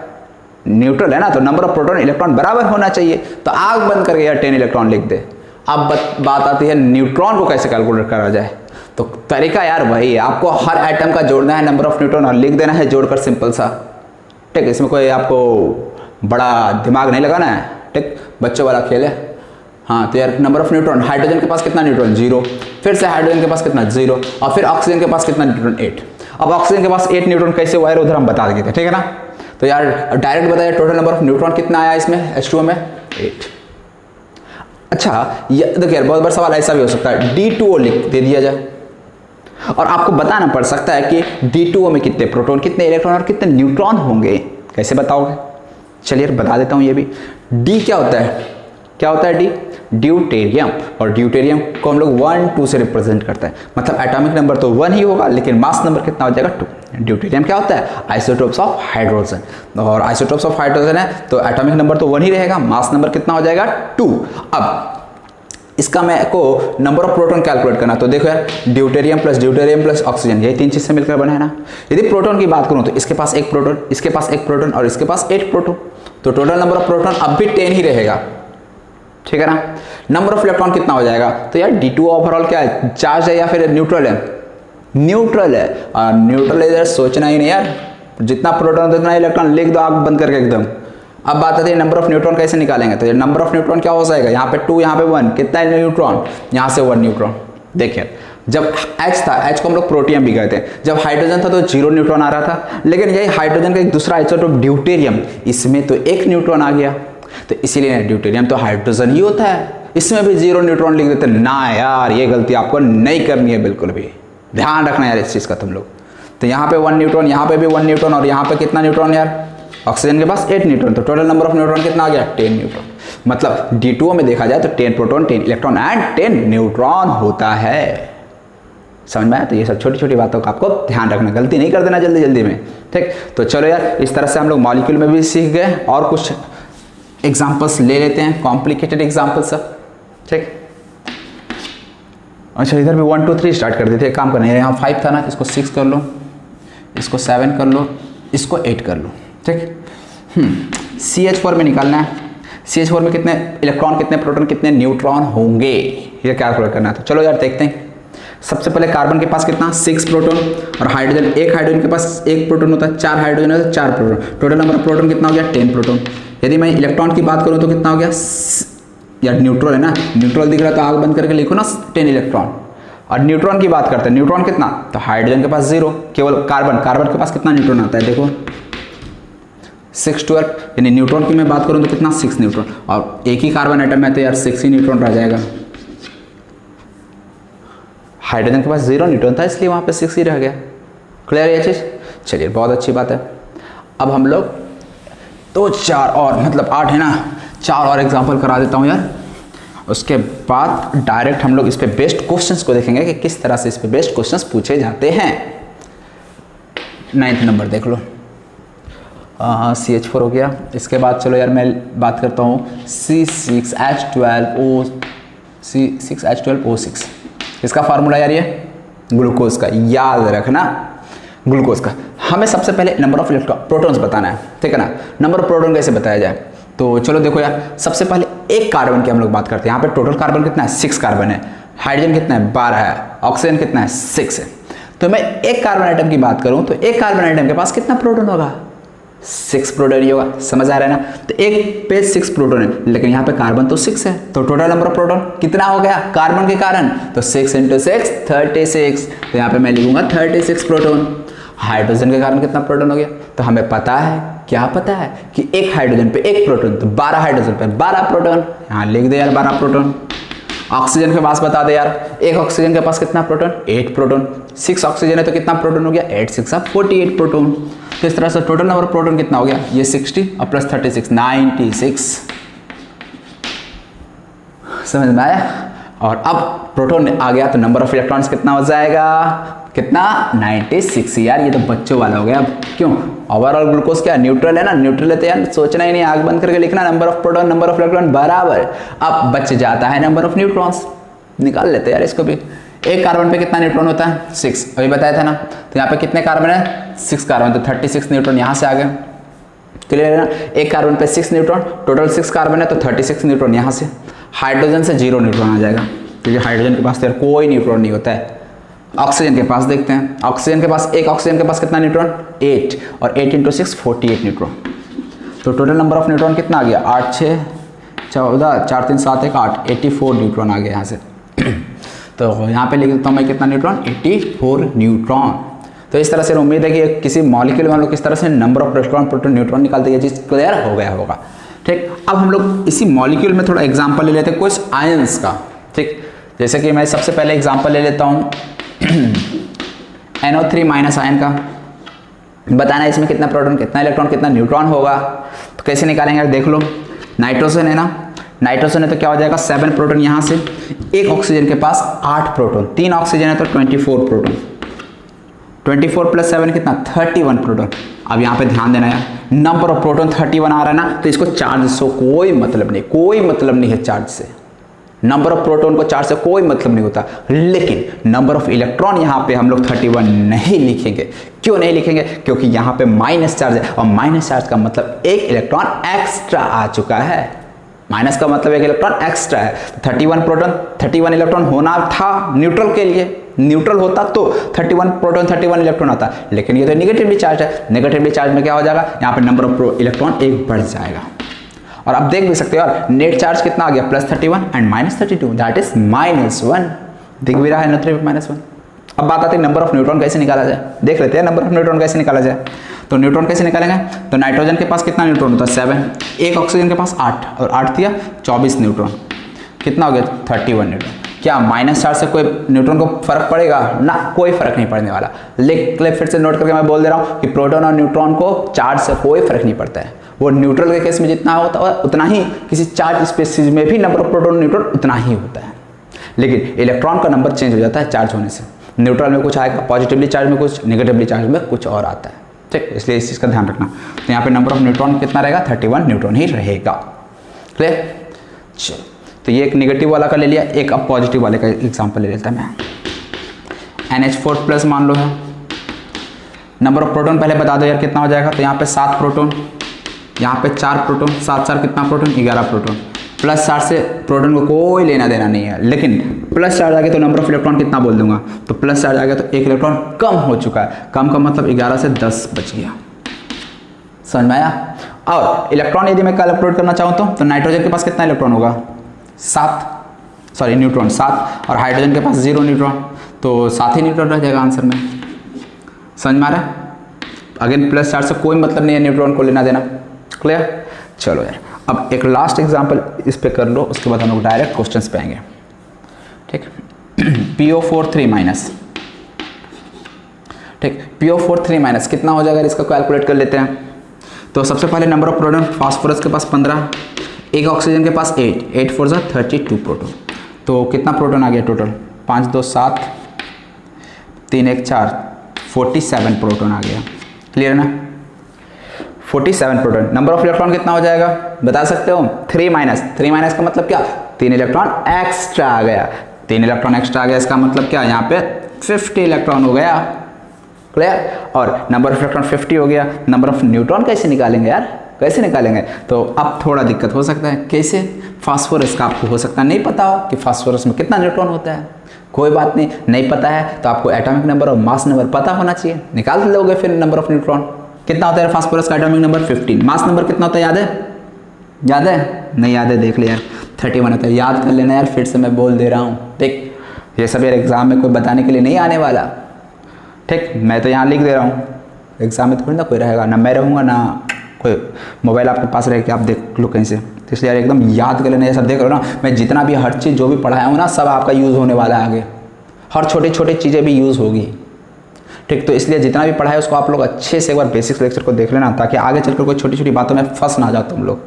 न्यूट्रल है ना, तो नंबर ऑफ प्रोटॉन इलेक्ट्रॉन बराबर होना चाहिए। तो आग बंद करके यार 10 इलेक्ट्रॉन लिख दे। अब बात आती है न्यूट्रॉन को कैसे कैलकुलेट करा जाए। तो तरीका यार वही है, आपको हर एटम का जोड़ना है नंबर ऑफ न्यूट्रॉन और लिख देना है जोड़कर, सिंपल सा। ठीक, इसमें कोई आपको बड़ा दिमाग नहीं लगाना है। ठीक, बच्चों वाला खेल है। हाँ, तो यार नंबर ऑफ न्यूट्रॉन, हाइड्रोजन के पास कितना न्यूट्रॉन, 0। फिर से हाइड्रोजन के पास कितना, 0। और फिर ऑक्सीजन के पास कितना न्यूट्रॉन, 8। अब ऑक्सीजन के पास 8 न्यूट्रॉन कैसे हुआ है उधर हम बता देते, ठीक है ना। तो यार डायरेक्ट बताइए टोटल नंबर ऑफ न्यूट्रॉन कितना आया इसमें H2O में, 8। अच्छा देखिए यार, बहुत बड़ा सवाल ऐसा भी हो सकता है, D2O लिख दे दिया जाए और आपको बताना पड़ सकता है कि D2O में कितने प्रोटॉन, कितने इलेक्ट्रॉन और कितने न्यूट्रॉन होंगे। कैसे बताओगे, चलिए बता देता हूँ ये भी। D क्या होता है, क्या होता है D, ड्यूटेरियम। और ड्यूटेरियम को हम लोग 1 2 से रिप्रेजेंट करते हैं, मतलब एटॉमिक नंबर तो 1 ही होगा लेकिन मास नंबर कितना हो जाएगा, 2। ड्यूटेरियम क्या होता है, आइसोटोप्स ऑफ हाइड्रोजन, और आइसोटोप्स ऑफ हाइड्रोजन है तो एटॉमिक नंबर तो 1 ही रहेगा, मास नंबर कितना हो जाएगा, 2। अब इसका मैं को नंबर ऑफ प्रोटॉन कैलकुलेट करना, तो देखो यार ड्यूटेरियम प्लस ऑक्सीजन, यही 3 चीज से मिलकर बना है ना। यदि प्रोटॉन की बात करूं तो इसके पास 1 प्रोटॉन, इसके पास 1 प्रोटॉन और इसके पास 8 प्रोटॉन, तो टोटल नंबर ऑफ प्रोटॉन अब भी 10 ही रहेगा, ठीक है ना। नंबर ऑफ इलेक्ट्रॉन कितना हो जाएगा, तो यार D2O ओवरऑल क्या है, चार्ज है या फिर न्यूट्रल है, न्यूट्रल है। और न्यूट्रल इधर सोचना ही नहीं यार, जितना प्रोटॉन उतना इलेक्ट्रॉन लिख दो आग बंद करके एकदम। अब बात आती है नंबर ऑफ न्यूट्रॉन कैसे निकालेंगे, तो ये नंबर ऑफ न्यूट्रॉन क्या हो जाएगा, यहाँ पे 2 यहाँ पे 1, कितना है न्यूट्रॉन, यहाँ से 1 न्यूट्रॉन। देखिए जब H था, H को हम लोग प्रोटियम भी कहते हैं, जब हाइड्रोजन था तो 0 न्यूट्रॉन आ रहा था, लेकिन यही हाइड्रोजन का एक दूसरा आइसोटोप ड्यूटेरियम, इसमें तो 1 न्यूट्रॉन आ गया, तो इसीलिए ड्यूटेरियम तो हाइड्रोजन ही होता है, इसमें भी 0 न्यूट्रॉन लिख देते ना यार, ये गलती आपको नहीं करनी है, बिल्कुल भी ध्यान रखना यार इस चीज़ का तुम लोग। तो यहाँ पे 1 न्यूट्रॉन, यहाँ पे भी 1 न्यूट्रॉन और यहाँ पे कितना न्यूट्रॉन यार, ऑक्सीजन के पास 8 न्यूट्रॉन, तो टोटल नंबर ऑफ न्यूट्रॉन कितना आ गया, 10 न्यूट्रॉन। मतलब D2O में देखा जाए तो 10 प्रोटॉन 10 इलेक्ट्रॉन एंड 10 न्यूट्रॉन होता है। समझ में आया, तो ये सब छोटी छोटी बातों का आपको ध्यान रखना, गलती नहीं कर देना जल्दी जल्दी में। ठीक, तो चलो यार इस तरह से हम लोग मॉलिक्यूल में भी सीख गए और कुछ एग्जाम्पल्स ले लेते हैं, कॉम्प्लिकेटेड एग्जाम्पल्स सब। ठीक, अच्छा इधर भी 1 2 3 स्टार्ट कर देते हैं, काम करना है। यहाँ 5 था ना, इसको 6 कर लो, इसको 7 कर लो, इसको 8 कर लो। ठीक, CH4 में निकालना है, CH4 में कितने इलेक्ट्रॉन, कितने प्रोटॉन, कितने न्यूट्रॉन होंगे, ये कैलकुलेट करना है। तो चलो यार देखते हैं। सबसे पहले कार्बन के पास कितना, 6 प्रोटॉन, और हाइड्रोजन, एक हाइड्रोजन के पास 1 प्रोटॉन होता है, 4 हाइड्रोजन होता है, 4 proton, total number of proton कितना हो गया, 10 प्रोटॉन। यदि मैं इलेक्ट्रॉन की बात करूँ तो कितना हो गया, यार न्यूट्रल है ना, न्यूट्रल दिख रहा है तो आग बंद करके लिखो ना 10 इलेक्ट्रॉन। और न्यूट्रॉन की बात करते हैं, न्यूट्रॉन कितना, तो हाइड्रोजन के पास 0, केवल कार्बन के पास कितना न्यूट्रॉन आता है, देखो 6 12, यानी न्यूट्रॉन की मैं बात करूं तो कितना, 6 न्यूट्रॉन, और एक ही कार्बन एटम है तो यार 6 ही न्यूट्रॉन रह जाएगा। हाइड्रोजन के पास 0 न्यूट्रॉन था इसलिए वहां पे 6 ही रह गया। क्लियर है ये चीज, चलिए बहुत अच्छी बात है। अब हम लोग तो 4 और, मतलब 8 है ना, 4 और एग्जाम्पल करा देता हूँ यार, उसके बाद डायरेक्ट हम लोग इस पे बेस्ट क्वेश्चंस को देखेंगे कि किस तरह से इस पे बेस्ट क्वेश्चंस पूछे जाते हैं। 9th नंबर देख लो, CH4 हो गया। इसके बाद चलो यार मैं बात करता हूँ C6H12O6। इसका फार्मूला यार ये ग्लूकोज का, याद रखना ग्लूकोज का। हमें सबसे पहले नंबर ऑफ प्रोटॉन्स बताना है, ठीक है ना। नंबर ऑफ प्रोटॉन कैसे बताया जाए, तो चलो देखो यार, सबसे पहले एक कार्बन की हम लोग बात करते हैं। यहाँ पे टोटल कार्बन कितना है, 6 कार्बन है, हाइड्रोजन कितना है, 12 है, ऑक्सीजन कितना है, 6 है। तो मैं एक कार्बन आइटम की बात करूं तो एक कार्बन आइटम के पास कितना प्रोटॉन होगा, 6 प्रोटॉन ही होगा। समझ आ रहा है ना, तो एक पे 6 प्रोटॉन है, लेकिन यहाँ पे कार्बन तो 6 है, तो टोटल नंबर ऑफ प्रोटॉन कितना हो गया कार्बन के कारण, तो 6 × 6 36। तो यहाँ पे मैं लिखूंगा 36 प्रोटॉन। हाइड्रोजन के कारण कितना प्रोटॉन हो गया, तो हमें पता है, क्या पता है कि एक हाइड्रोजन पे 1 प्रोटॉन, तो 12 हाइड्रोजन पे 12 प्रोटॉन, यहाँ लिख दे यार 12 प्रोटॉन। ऑक्सीजन के पास बता दे यार, एक ऑक्सीजन के पास कितना प्रोटॉन, 8 प्रोटॉन। 6 ऑक्सीजन है तो कितना प्रोटॉन हो गया, 8 6 48 प्रोटॉन। तो इस तरह से टोटल नंबर प्रोटॉन कितना हो गया, ये 60 और प्लस 36 96। समझ में आया। और अब प्रोटॉन आ गया तो नंबर ऑफ इलेक्ट्रॉन्स कितना हो जाएगा, कितना 96 यार, ये तो बच्चों वाला हो गया। अब क्यों, ओवरऑल ग्लूकोज क्या न्यूट्रल है ना, न्यूट्रल है तो यार सोचना ही नहीं, आग बंद करके लिखना number of proton number of electron बराबर। अब बच जाता है नंबर ऑफ न्यूट्रॉन्स, निकाल लेते हैं यार इसको भी। एक कार्बन पे कितना न्यूट्रॉन होता है 6, अभी बताया था ना। तो यहाँ पे कितने कार्बन है 6 कार्बन, तो 36 न्यूट्रॉन यहाँ से आ गए, क्लियर है ना। एक कार्बन पे 6 न्यूट्रॉन, टोटल 6 कार्बन है तो 36 न्यूट्रॉन यहाँ से। हाइड्रोजन से 0 न्यूट्रॉन आ जाएगा, क्योंकि हाइड्रोजन के पास तो यार कोई न्यूट्रॉन नहीं होता है। ऑक्सीजन के पास देखते हैं, ऑक्सीजन के पास एक ऑक्सीजन के पास कितना न्यूट्रॉन 8, और 8 × 6 48 न्यूट्रॉन। तो टोटल नंबर ऑफ न्यूट्रॉन कितना आ गया 8 6 14 4 3 7 1 8 84 न्यूट्रॉन आ गया यहाँ से। तो यहाँ पे लिख देता हूँ मैं कितना न्यूट्रॉन 84 न्यूट्रॉन। तो इस तरह से उम्मीद है कि किसी मॉलिक्यूल में हम लोग किस तरह से number of electron proton neutron निकालते हैं, ये चीज़ क्लियर हो गया होगा। ठीक, अब हम लोग इसी मॉलिक्यूल में थोड़ा एग्जाम्पल ले लेते हैं कुछ आयंस का। ठीक, जैसे कि मैं सबसे पहले एग्जाम्पल ले लेता हूँ NO3 माइनस आयन का। बताना है इसमें कितना प्रोटॉन कितना इलेक्ट्रॉन कितना न्यूट्रॉन होगा। तो कैसे निकालेंगे देख लो, नाइट्रोजन है ना, नाइट्रोजन है तो क्या हो जाएगा 7 प्रोटॉन यहाँ से, एक ऑक्सीजन के पास 8 प्रोटॉन, 3 ऑक्सीजन है तो 24 प्रोटॉन, 24 + 7 कितना 31 प्रोटॉन। अब यहाँ पे ध्यान देना है, नंबर ऑफ प्रोटॉन 31 आ रहा है ना, तो इसको चार्ज से कोई मतलब नहीं, कोई मतलब नहीं है चार्ज से। नंबर ऑफ प्रोटॉन को चार्ज से कोई मतलब नहीं होता, लेकिन नंबर ऑफ इलेक्ट्रॉन यहाँ पे हम लोग 31 नहीं लिखेंगे। क्यों नहीं लिखेंगे, क्योंकि यहाँ पे माइनस चार्ज है, और माइनस चार्ज का मतलब एक इलेक्ट्रॉन एक्स्ट्रा आ चुका है। माइनस का मतलब एक इलेक्ट्रॉन एक्स्ट्रा है। 31 प्रोटॉन 31 इलेक्ट्रॉन होना था न्यूट्रल के लिए, न्यूट्रल होता तो 31 प्रोटॉन 31 इलेक्ट्रॉन आता, लेकिन ये तो नेगेटिवली चार्ज है। नेगेटिवली चार्ज में क्या हो जाएगा, यहाँ पे नंबर ऑफ इलेक्ट्रॉन एक बढ़ जाएगा। और आप देख भी सकते हो यार नेट चार्ज कितना आ गया +31 एंड -32, दैट इज -1। दिख भी रहा है NO3 -1। अब बात आती है नंबर ऑफ न्यूट्रॉन कैसे निकाला जाए, देख लेते हैं नंबर ऑफ न्यूट्रॉन कैसे निकाला जाए। तो न्यूट्रॉन कैसे निकालेंगे, तो नाइट्रोजन के पास कितना न्यूट्रॉन होता है 7, एक ऑक्सीजन के पास 8, और 8 दिया 24 न्यूट्रॉन, कितना हो गया 31 न्यूट्रॉन। क्या माइनस चार्ज से कोई न्यूट्रॉन को फर्क पड़ेगा ना, कोई फर्क नहीं पड़ने वाला। लेकिन फिर से नोट करके मैं बोल दे रहा हूँ कि प्रोटॉन और न्यूट्रॉन को चार्ज से कोई फर्क नहीं पड़ता है। वो न्यूट्रल के केस में जितना होता है उतना ही किसी चार्ज स्पेसीज में भी नंबर ऑफ प्रोटॉन न्यूट्रॉन उतना ही होता है, लेकिन इलेक्ट्रॉन का नंबर चेंज हो जाता है चार्ज होने से। न्यूट्रल में कुछ आएगा पॉजिटिवली चार्ज में कुछ, नेगेटिवली चार्ज में कुछ और आता है। ठीक, इसलिए इस चीज़ का ध्यान रखना। तो यहाँ पे नंबर ऑफ न्यूट्रॉन कितना रहेगा 31 न्यूट्रॉन ही रहेगा। क्लियर, चलो तो ये एक नेगेटिव वाला का ले लिया, एक अब पॉजिटिव वाले का एग्जांपल ले लेता मैं। NH4+ मान लो है, नंबर ऑफ प्रोटॉन पहले बता दो यार कितना हो जाएगा। तो यहाँ पे 7 प्रोटॉन, यहाँ पे 4 प्रोटॉन, 7 4 कितना प्रोटॉन 11 प्रोटॉन। प्लस चार्ज से प्रोटॉन को कोई लेना देना नहीं है, लेकिन प्लस चार्ज आ गया तो नंबर ऑफ इलेक्ट्रॉन कितना बोल दूंगा, तो प्लस चार्ज आ गया तो एक इलेक्ट्रॉन कम हो चुका है। कम का मतलब 11 से 10 बच गया, समझ में आया। और इलेक्ट्रॉन यदि मैं कैलकुलेट करना चाहूँ तो नाइट्रोजन के पास कितना इलेक्ट्रॉन होगा 7, न्यूट्रॉन 7, और हाइड्रोजन के पास 0 न्यूट्रॉन, तो 7 ही न्यूट्रॉन रह जाएगा आंसर में। समझ में आ रहा है, अगेन प्लस चार्ज से कोई मतलब नहीं है न्यूट्रॉन को लेना देना। क्लियर, चलो यार अब एक लास्ट एग्जांपल इस पे कर लो, उसके बाद हम लोग डायरेक्ट क्वेश्चंस पे आएंगे। ठीक, PO4 3-, ठीक, PO4 3- कितना हो जाएगा, इसका कैलकुलेट कर लेते हैं। तो सबसे पहले नंबर ऑफ प्रोटॉन, फास्फोरस के पास 15, एक ऑक्सीजन के पास 8, 8 4 32 प्रोटॉन। तो कितना प्रोटॉन आ गया टोटल 5 2 7 3 1 4 47 प्रोटॉन आ गया। क्लियर ना, 47 प्रोटॉन। नंबर ऑफ इलेक्ट्रॉन कितना हो जाएगा बता सकते हो 3- का मतलब क्या, 3 इलेक्ट्रॉन एक्स्ट्रा आ गया। 3 इलेक्ट्रॉन एक्स्ट्रा आ गया, इसका मतलब क्या, यहाँ पे 50 इलेक्ट्रॉन हो गया। क्लियर, और नंबर ऑफ इलेक्ट्रॉन 50 हो गया। नंबर ऑफ न्यूट्रॉन कैसे निकालेंगे यार, कैसे निकालेंगे, तो अब थोड़ा दिक्कत हो सकता है। कैसे, फास्फोरस का आपको हो सकता है नहीं पता हो कि फास्फोरस में कितना न्यूट्रॉन होता है। कोई बात नहीं पता है तो आपको एटॉमिक नंबर और मास नंबर पता होना चाहिए, निकाल लोगे फिर नंबर ऑफ न्यूट्रॉन। कितना होता है फास्फोरस का एटॉमिक नंबर 15, मास नंबर कितना होता है याद है, याद है नहीं याद है देख ले यार 31 होता है, याद कर लेना यार, फिर से मैं बोल दे रहा हूँ। ठीक, ये सब यार एग्जाम में कोई बताने के लिए नहीं आने वाला। ठीक, मैं तो यहाँ लिख दे रहा हूँ, एग्जाम में थोड़ी ना कोई रहेगा, ना मैं रहूँगा ना कोई मोबाइल आपके पास रहे कि आप देख लो कहीं से। तो इसलिए यार एकदम याद कर लेना, ये सब देख लो ना, मैं जितना भी हर चीज़ जो भी पढ़ाया हूँ ना सब आपका यूज़ होने वाला है आगे, हर छोटी छोटी चीज़ें भी यूज़ होगी। ठीक, तो इसलिए जितना भी पढ़ा है उसको आप लोग अच्छे से एक बार बेसिक्स लेक्चर को देख लेना, ताकि आगे चलकर कोई छोटी छोटी बातों में फंस ना जाओ तुम लोग।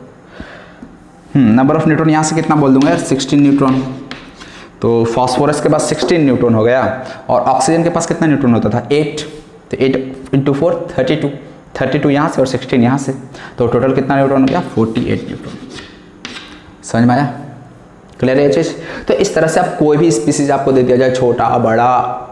नंबर ऑफ न्यूट्रॉन यहाँ से कितना बोल दूंगा यार 16 न्यूट्रॉन। तो फास्फोरस के पास 16 न्यूट्रॉन हो गया और ऑक्सीजन के पास कितना न्यूट्रॉन होता था 8, तो 8 × 4 32 यहाँ से और 16 यहाँ से, तो टोटल कितना न्यूट्रॉन हो गया 48 न्यूट्रॉन। समझ में आया, क्लियर है ये चीज़। तो इस तरह से आप कोई भी स्पीसीज आपको दे दिया जाए, छोटा बड़ा,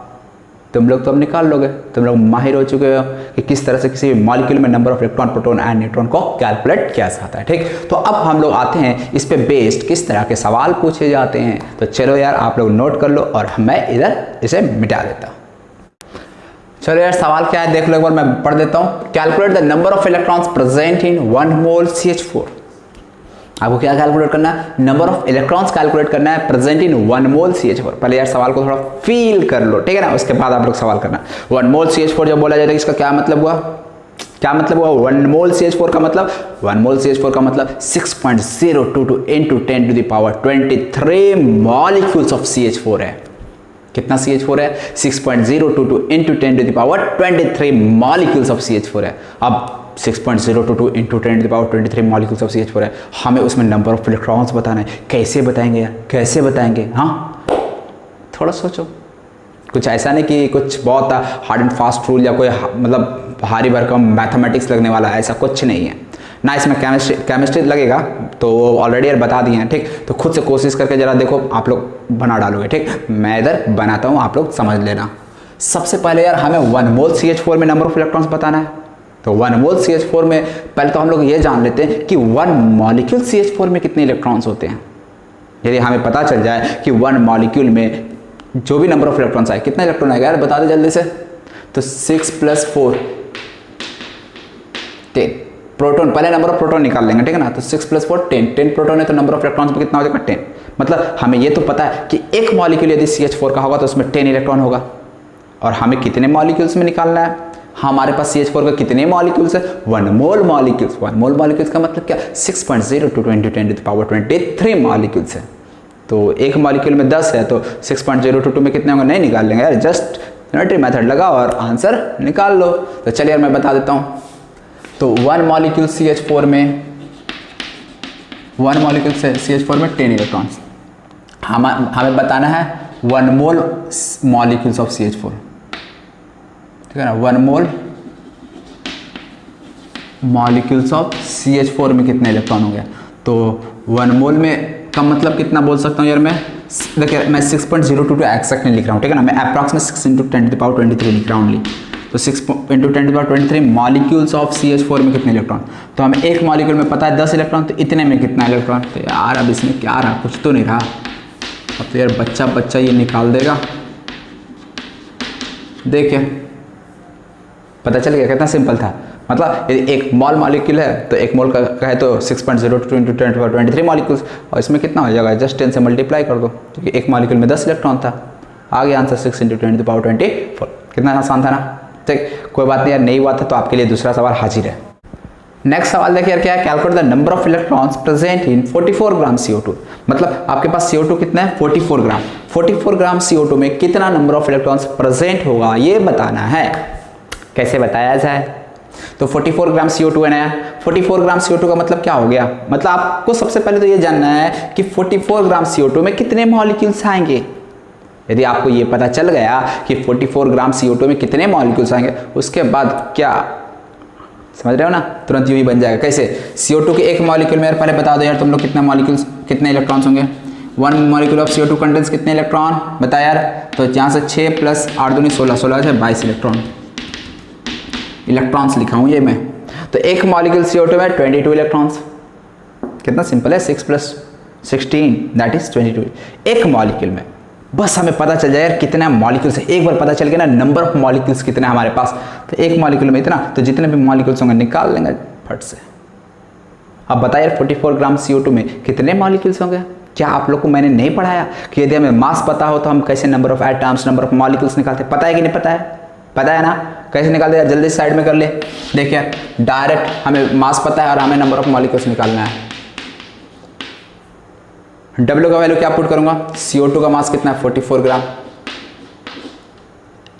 तुम लोग तो अब निकाल लोगे, तुम लोग माहिर हो चुके हो कि किस तरह से किसी भी मॉलिक्यूल में number of electron, proton and neutron को कैलकुलेट किया जाता है। ठीक, तो अब हम लोग आते हैं इस पे बेस्ड किस तरह के सवाल पूछे जाते हैं। तो चलो यार आप लोग नोट कर लो और मैं इधर इसे मिटा देता हूँ। चलो यार सवाल क्या है देख लो एक बार, मैं पढ़ देता हूँ। Calculate the number of electrons present in 1 mole CH4। आपको क्या कैलकुलेट करना है, नंबर ऑफ इलेक्ट्रॉन्स कैलकुलेट करना है प्रेजेंट इन 1 मोल CH4। पहले यार सवाल को थोड़ा फील कर लो, ठीक है ना, उसके बाद आप लोग सवाल करना। 1 मोल CH4 जब बोला जाता है इसका क्या मतलब हुआ, क्या मतलब हुआ 1 मोल CH4 का मतलब, 1 मोल CH4 का मतलब 6.022 × 10⁻23 मॉलिक्यूल्स ऑफ CH4 है। कितना CH4 है, 6.022 × 10⁻23 मॉलिक्यूल्स ऑफ CH4 है। अब 6.022 × 10⁻23 मॉलिक्यूल्स ऑफ CH4 है, हमें उसमें नंबर ऑफ इलेक्ट्रॉन्स बताना है। कैसे बताएंगे यार, कैसे बताएंगे, हाँ थोड़ा सोचो। कुछ ऐसा नहीं कि कुछ बहुत हार्ड एंड फास्ट रूल या कोई मतलब भारी भरकम मैथमेटिक्स लगने वाला, ऐसा कुछ नहीं है ना। इसमें केमिस्ट्री लगेगा तो ऑलरेडी यार बता दिए हैं। ठीक, तो खुद से कोशिश करके जरा देखो, आप लोग बना डालोगे। ठीक, मैं इधर बनाता हूँ, आप लोग समझ लेना। सबसे पहले यार हमें 1 मोल CH4 में नंबर ऑफ इलेक्ट्रॉन्स बताना है। तो 1 मोल CH4 में पहले तो हम लोग ये जान लेते हैं कि 1 मॉलिक्यूल CH4 में कितने इलेक्ट्रॉन्स होते हैं। यदि हमें पता चल जाए कि 1 मॉलिक्यूल में जो भी नंबर ऑफ इलेक्ट्रॉन्स आए, कितना इलेक्ट्रॉन आएगा यार बता दे जल्दी से। तो 6 + 4 10 प्रोटॉन, पहले नंबर ऑफ प्रोटॉन निकाल लेंगे, ठीक है ना। तो 6 + 4 10 प्रोटॉन है, तो नंबर ऑफ इलेक्ट्रॉन्स में कितना हो जाएगा 10। मतलब हमें ये तो पता है कि एक मॉलिक्यूल यदि CH4 का होगा तो उसमें 10 इलेक्ट्रॉन होगा, और हमें कितने मॉलिक्यूल्स में निकालना है, हमारे पास CH4 का कितने मॉलिक्यूल्स है 1 मोल मॉलिक्यूल्स। 1 मोल मॉलिक्यूल्स का मतलब क्या, 6.022 × 10⁻23 मॉलिक्यूल्स है। तो एक मॉलिक्यूल में 10 है, तो 6.022 में कितने होंगे नहीं निकाल लेंगे यार, जस्ट यूनिटरी मेथड लगाओ और आंसर निकाल लो। तो चलिए यार मैं बता देता हूँ। तो 1 मॉलिक्यूल CH4 में 1 मॉलिक्यूल CH4 में 10 इलेक्ट्रॉन्स, हमें बताना है 1 मोल मॉलिक्यूल्स ऑफ CH4, ठीक है ना। 1 मोल मॉलिक्यूल्स ऑफ CH4 में कितने इलेक्ट्रॉन हो गया। तो 1 मोल में का मतलब कितना बोल सकता हूँ यार मैं, देखिए मैं 6.022 एक्सैक्ट नहीं लिख रहा हूँ, ठीक है ना, मैं अप्रॉक्सिमेट 6 × 10⁻23 लिख रहा हूँ ओनली। तो 6 × 10⁻23 मॉलिक्यूल्स ऑफ CH4 में कितने इलेक्ट्रॉन। तो हमें एक मॉलिक्यूल में पता है 10 इलेक्ट्रॉन, तो इतने में कितना इलेक्ट्रॉन। तो यार अब इसमें क्या रहा, कुछ तो नहीं रहा। अब तो यार बच्चा ये निकाल देगा, देखिए पता चल गया कितना सिंपल था। मतलब यदि एक मोल मॉलिक्यूल है तो एक मोल का कहे तो 6.022 × 10⁻23 मॉलिक्यूल्स, और इसमें कितना हो जाएगा, जस्ट 10 से मल्टीप्लाई कर दो, क्योंकि एक मॉलिक्यूल में 10 इलेक्ट्रॉन था। आ गया आंसर 6 × 10⁻24। कितना आसान था ना। ठीक, कोई बात नहीं यार, नहीं हुआ था तो आपके लिए दूसरा सवाल हाजिर है। नेक्स्ट सवाल देखिए यार क्या है, calculate the number of electrons present in 44 gram CO2। मतलब आपके पास CO2 कितना है 44 ग्राम। 44 ग्राम CO2 में कितना नंबर ऑफ इलेक्ट्रॉन्स प्रेजेंट होगा ये बताना है। कैसे बताया जाए, तो 44 ग्राम CO2 है ना। 44 ग्राम CO2 का मतलब क्या हो गया, मतलब आपको सबसे पहले तो ये जानना है कि 44 ग्राम CO2 में कितने मॉलिक्यूल्स आएंगे। यदि आपको ये पता चल गया कि 44 ग्राम CO2 में कितने मॉलिक्यूल्स आएंगे, उसके बाद क्या समझ रहे हो ना, तुरंत यूं ही बन जाएगा। कैसे, CO2 के एक मॉलिक्यूल में यार पहले बता दो यार तुम लोग कितना मॉलिक्यूल्स, कितने इलेक्ट्रॉन्स होंगे। 1 मॉलिक्यूल ऑफ CO2 कंटेंट्स कितने इलेक्ट्रॉन बता यार। तो यहाँ से 6 + 8 दूनी 16, 16 से 22 इलेक्ट्रॉन्स लिखा हूँ ये मैं। तो एक मॉलिक्यूल CO2 में 22 इलेक्ट्रॉन्स, कितना सिंपल है, 6 + 16 दैट इज 22 एक मॉलिक्यूल में। बस हमें पता चल जाए यार कितना मॉलिक्यूल्स है, एक बार पता चल गया ना नंबर ऑफ मॉलिक्यूल्स कितने हैं हमारे पास। तो एक मॉलिक्यूल में इतना, तो जितने भी मॉलिक्यूल्स होंगे निकाल लेंगे फट से। अब बताइए 44 ग्राम CO2 में कितने मॉलिक्यूल्स होंगे। क्या आप लोग को मैंने नहीं पढ़ाया कि यदि हमें मास पता हो तो हम कैसे number of atoms, number of molecules निकालते हैं। पता है कि नहीं पता है, पता है ना, कैसे निकालते हैं जल्दी साइड में कर ले। देखिए डायरेक्ट हमें मास पता है और हमें नंबर ऑफ मॉलिक्यूल्स निकालना है। W का वैल्यू क्या पुट करूंगा, CO2 का मास कितना है 44 ग्राम।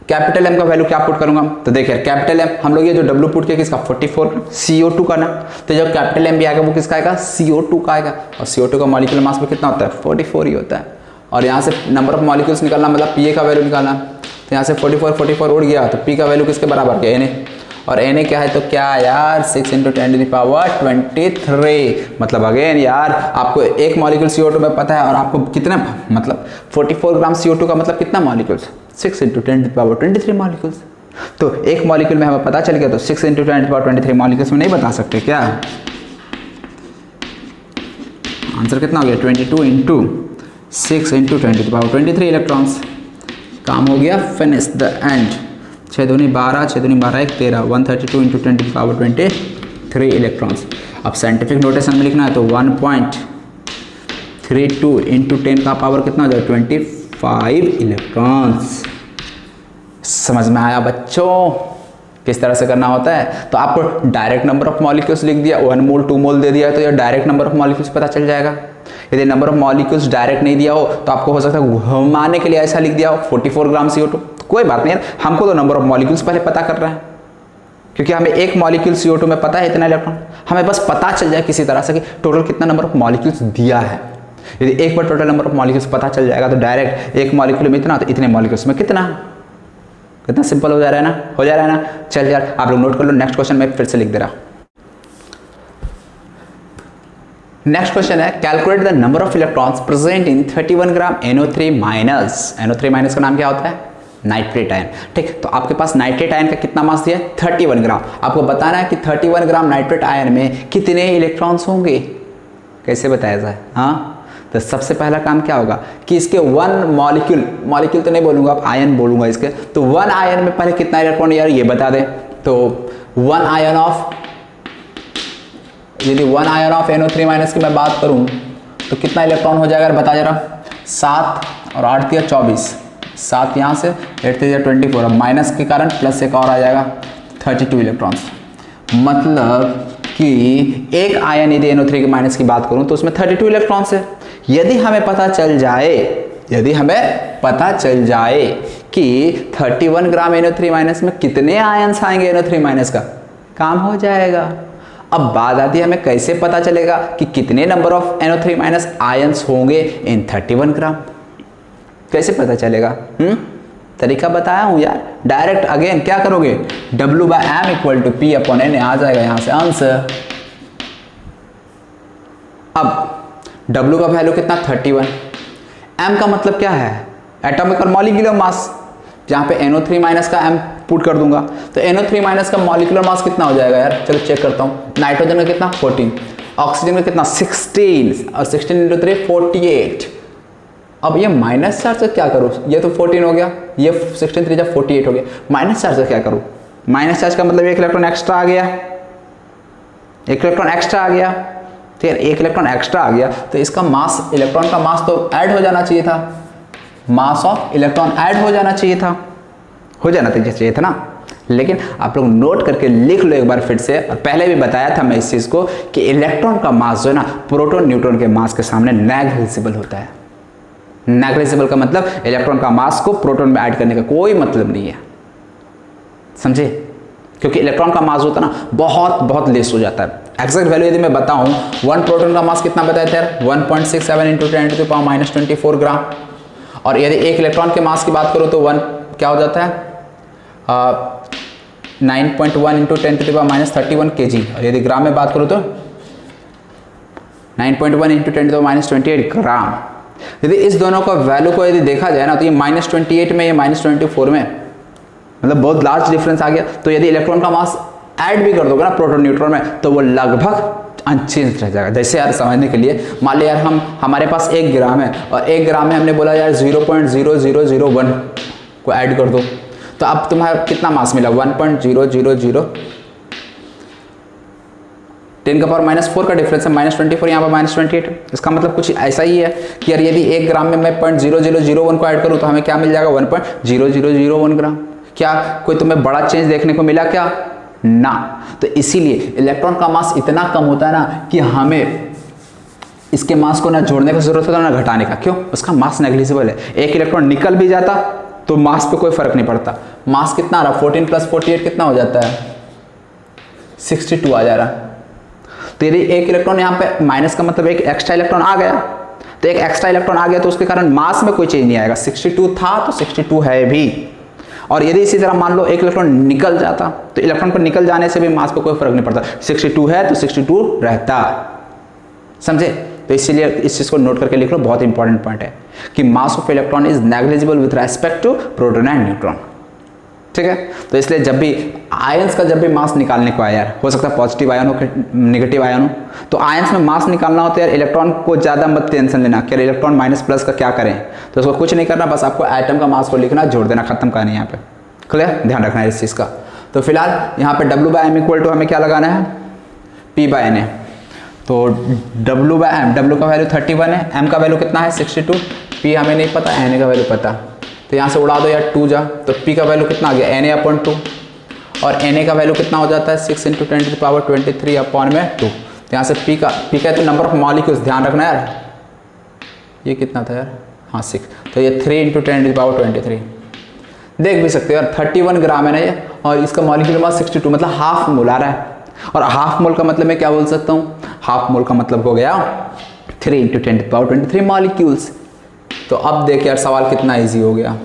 कैपिटल M का वैल्यू क्या पुट करूंगा, तो देखिए कैपिटल M हम लोग ये जो W पुट किया किसका 44 CO2 का ना, तो जब कैपिटल M भी आएगा वो किसका आएगा CO2 का आएगा। और CO2 का मॉलिक्यूलर मास में कितना होता है 44 ही होता है। और यहाँ से नंबर ऑफ मॉलिक्यूल्स निकालना मतलब पी ए का वैल्यू निकालना। तो यहाँ से 44 उड़ गया तो पी का वैल्यू किसके बराबर क्या, Na, और Na क्या है तो क्या यार 6 × 10⁻23। मतलब अगेन यार आपको एक मॉलिक्यूल CO2 में पता है और आपको कितना मतलब 44 ग्राम CO2 का मतलब कितना मॉलिक्यूल्स 6 × 10⁻23 मॉलिक्यूल्स। तो एक मॉलिक्यूल में हमें पता चल गया तो 6 × 10⁻23 मॉलिक्यूल्स में नहीं बता सकते क्या। आंसर कितना हो गया 22 × 6 × 10⁻23 इलेक्ट्रॉन्स। काम हो गया, फिनिश द एंड। 6 दूनी 12, 6 दूनी 12 1 13, 132 × 10⁻23 इलेक्ट्रॉन्स। अब साइंटिफिक नोटेशन में लिखना है तो 1.32 × 10 का पावर कितना हो जाए 25 इलेक्ट्रॉन्स। समझ में आया बच्चों किस तरह से करना होता है। तो आपको डायरेक्ट नंबर ऑफ मॉलिक्यूल्स लिख दिया, 1 मोल 2 मोल दे दिया तो ये डायरेक्ट नंबर ऑफ मॉलिक्यूल्स पता चल जाएगा। यदि नंबर ऑफ मॉलिक्यूल्स डायरेक्ट नहीं दिया हो तो आपको हो सकता है घुमाने के लिए ऐसा लिख दिया हो 44 ग्राम CO2। कोई बात नहीं यार, हमको तो नंबर ऑफ मॉलिक्यूल्स पहले पता कर रहा है क्योंकि हमें एक मॉलिक्यूल CO2 में पता है इतना इलेक्ट्रॉन, हमें बस पता चल जाए किसी तरह से कि टोटल कितना नंबर ऑफ मॉलिक्यूल्स दिया है। यदि एक बार टोटल नंबर ऑफ मॉलिक्यूल्स पता चल जाएगा तो डायरेक्ट एक मॉलिक्यूल में इतना तो इतने मॉलिक्यूल्स में कितना, कितना सिंपल हो जा रहा है ना, हो जा रहा है ना। चल यार आप लोग नोट कर लो, नेक्स्ट क्वेश्चन में फिर से लिख दे रहा हूं। नेक्स्ट क्वेश्चन है calculate the number of electrons present in 31 gram NO3 minus. NO3 minus का नाम क्या होता है नाइट्रेट आयन। ठीक, तो आपके पास नाइट्रेट आयन का कितना मास दिया है 31 ग्राम। आपको बताना है कि 31 ग्राम नाइट्रेट आयन में कितने इलेक्ट्रॉन्स होंगे, कैसे बताया जाए। हाँ, तो सबसे पहला काम क्या होगा कि इसके 1 मॉलिक्यूल तो नहीं बोलूंगा, अब आयन बोलूंगा इसके। तो 1 आयन में पहले कितना इलेक्ट्रॉन यार ये बता दे। तो 1 आयन ऑफ, यदि 1 आयन ऑफ NO3 माइनस की मैं बात करूं तो कितना इलेक्ट्रॉन हो जाएगा बता जरा। 7 और 8 दिया 24, 7 यहाँ से 8 दिया 24, अब माइनस के कारण प्लस एक और आ जाएगा 32 इलेक्ट्रॉन्स। मतलब कि एक आयन यदि NO3 के माइनस की बात करूं तो उसमें 32 इलेक्ट्रॉन्स है। यदि हमें पता चल जाए कि 31 ग्राम NO3 माइनस में कितने आयन्स आएंगे NO3 माइनस का, काम हो जाएगा। अब बात आती है हमें कैसे पता चलेगा कि कितने number of NO3 minus ions होंगे इन 31 ग्राम, कैसे पता चलेगा। तरीका बताया हूं यार, डायरेक्ट अगेन क्या करोगे W/m = P/Na आ जाएगा यहां से आंसर। अब W का वैल्यू कितना 31, M का मतलब क्या है एटॉमिक और मॉलिक्यूलर मास, जहां पे NO3 माइनस का M पुट कर दूंगा तो NO3 माइनस का मॉलिक्यूलर मास कितना हो जाएगा यार, चलो चेक करता हूं। नाइट्रोजन का कितना 14, ऑक्सीजन का कितना 16 और 16 × 3 48। अब ये माइनस चार्ज से क्या करूं, ये तो 14 हो गया, ये 16 3 48 हो गया। माइनस चार्ज से क्या करूं, माइनस चार्ज का मतलब एक इलेक्ट्रॉन एक्स्ट्रा आ गया, एक इलेक्ट्रॉन एक्स्ट्रा आ गया। तो यार एक इलेक्ट्रॉन एक्स्ट्रा आ गया तो इसका मास, इलेक्ट्रॉन का मास तो ऐड हो जाना चाहिए था, मास ऑफ इलेक्ट्रॉन ऐड हो जाना चाहिए था, चाहिए था ना। लेकिन आप लोग नोट करके लिख लो एक बार फिर से, और पहले भी बताया था मैं इस चीज को कि इलेक्ट्रॉन का मास जो है ना प्रोटॉन न्यूट्रॉन के मास के सामने नेग्लिजिबल होता है। नेग्लिजिबल का मतलब इलेक्ट्रॉन का मास को प्रोटॉन में ऐड करने का कोई मतलब नहीं है, समझे। क्योंकि इलेक्ट्रॉन का मास होता है ना बहुत लेस हो जाता है। एक्जैक्ट वैल्यू यदि मैं बताऊं 1 प्रोटॉन का मास कितना बताया था यार 1.67 × 10⁻24 ग्राम। और यदि एक इलेक्ट्रॉन के मास की बात करो तो 1 क्या हो जाता है 9.1 × 10⁻31 kg। और यदि ग्राम में बात करो तो 9.1 × 10⁻28 ग्राम। यदि इस दोनों का वैल्यू को यदि देखा जाए ना तो ये -28 में, ये -24 में, मतलब बहुत लार्ज डिफरेंस आ गया। तो यदि इलेक्ट्रॉन का मास ऐड भी कर दोगे ना प्रोटॉन न्यूट्रॉन में तो वो लगभग अनचेंज रह जाएगा। जैसे यार समझने के लिए मान लिया यार हमारे पास 1 ग्राम है और 1 ग्राम में हमने बोला यार 0.0001 को ऐड कर दो तो अब तुम्हारा कितना मास मिला 1.000 10⁻⁴ का डिफरेंस है, -24 यहाँ पर -28। इसका मतलब कुछ ऐसा ही है कि यार यदि 1 ग्राम में मैं 0.0001 को ऐड करूँ तो हमें क्या मिल जाएगा 1.0001 ग्राम। क्या कोई तुम्हें बड़ा चेंज देखने को मिला क्या ना। तो इसीलिए इलेक्ट्रॉन का मास इतना कम होता है ना कि हमें इसके मास को ना जोड़ने की जरूरत होता है ना घटाने का। क्यों, उसका मास नेग्लिजिबल है। एक इलेक्ट्रॉन निकल भी जाता तो मास पे कोई फर्क नहीं पड़ता। मास कितना आ रहा 14 + 48 कितना हो जाता है 62 आ जा रहा। तो यदि एक इलेक्ट्रॉन यहाँ पे माइनस का मतलब एक एक्स्ट्रा इलेक्ट्रॉन आ गया तो एक एक्स्ट्रा इलेक्ट्रॉन आ गया तो उसके कारण मास में कोई चेंज नहीं आएगा। 62 था तो 62 है भी। और यदि इसी तरह मान लो एक इलेक्ट्रॉन निकल जाता तो इलेक्ट्रॉन पर निकल जाने से भी मास पे कोई फर्क नहीं पड़ता। 62 है तो 62 रहता, समझे? तो इसीलिए इस चीज को नोट करके लिख लो, बहुत इंपॉर्टेंट पॉइंट है कि mass of electron is negligible with respect to proton and neutron. ठीक है, तो इसलिए जब भी आयंस का जब भी मास निकालने को आया यार, हो सकता है पॉजिटिव आयन हो नेगेटिव आयन हो, तो आयंस में मास निकालना होता है यार, इलेक्ट्रॉन को ज़्यादा मत टेंशन लेना कि इलेक्ट्रॉन माइनस प्लस का क्या करें। तो उसको कुछ नहीं करना, बस आपको एटम का मास को लिखना, जोड़ देना, खत्म करना है यहाँ पे। क्लियर, ध्यान रखना है इस चीज़ का। तो फिलहाल यहाँ पे W/m इक्वल टू हमें क्या लगाना है, P/Na। तो W का वैल्यू 31 है, M का वैल्यू कितना है 62, P हमें नहीं पता, Na का वैल्यू पता, तो यहाँ से उड़ा दो यार 2 जा, तो P का वैल्यू कितना आ गया Na/2 और Na का वैल्यू कितना हो जाता है 6 × 10⁻23/2। तो यहाँ से P का तो नंबर ऑफ मॉलिक्यूल्स ध्यान रखना यार, ये कितना था यार, हाँ 6, तो ये 3 × 10⁻23 देख भी सकते हो यार, 31 ग्राम है ना ये, और इसका मॉलिक्यूल मास 62, मतलब हाफ मोल आ रहा है। और हाफ मोल का मतलब मैं क्या बोल सकता हूँ, हाफ मोल का मतलब हो गया 3 × 10⁻23 मॉलिक्यूल्स। तो अब देख यार सवाल कितना इजी हो गया।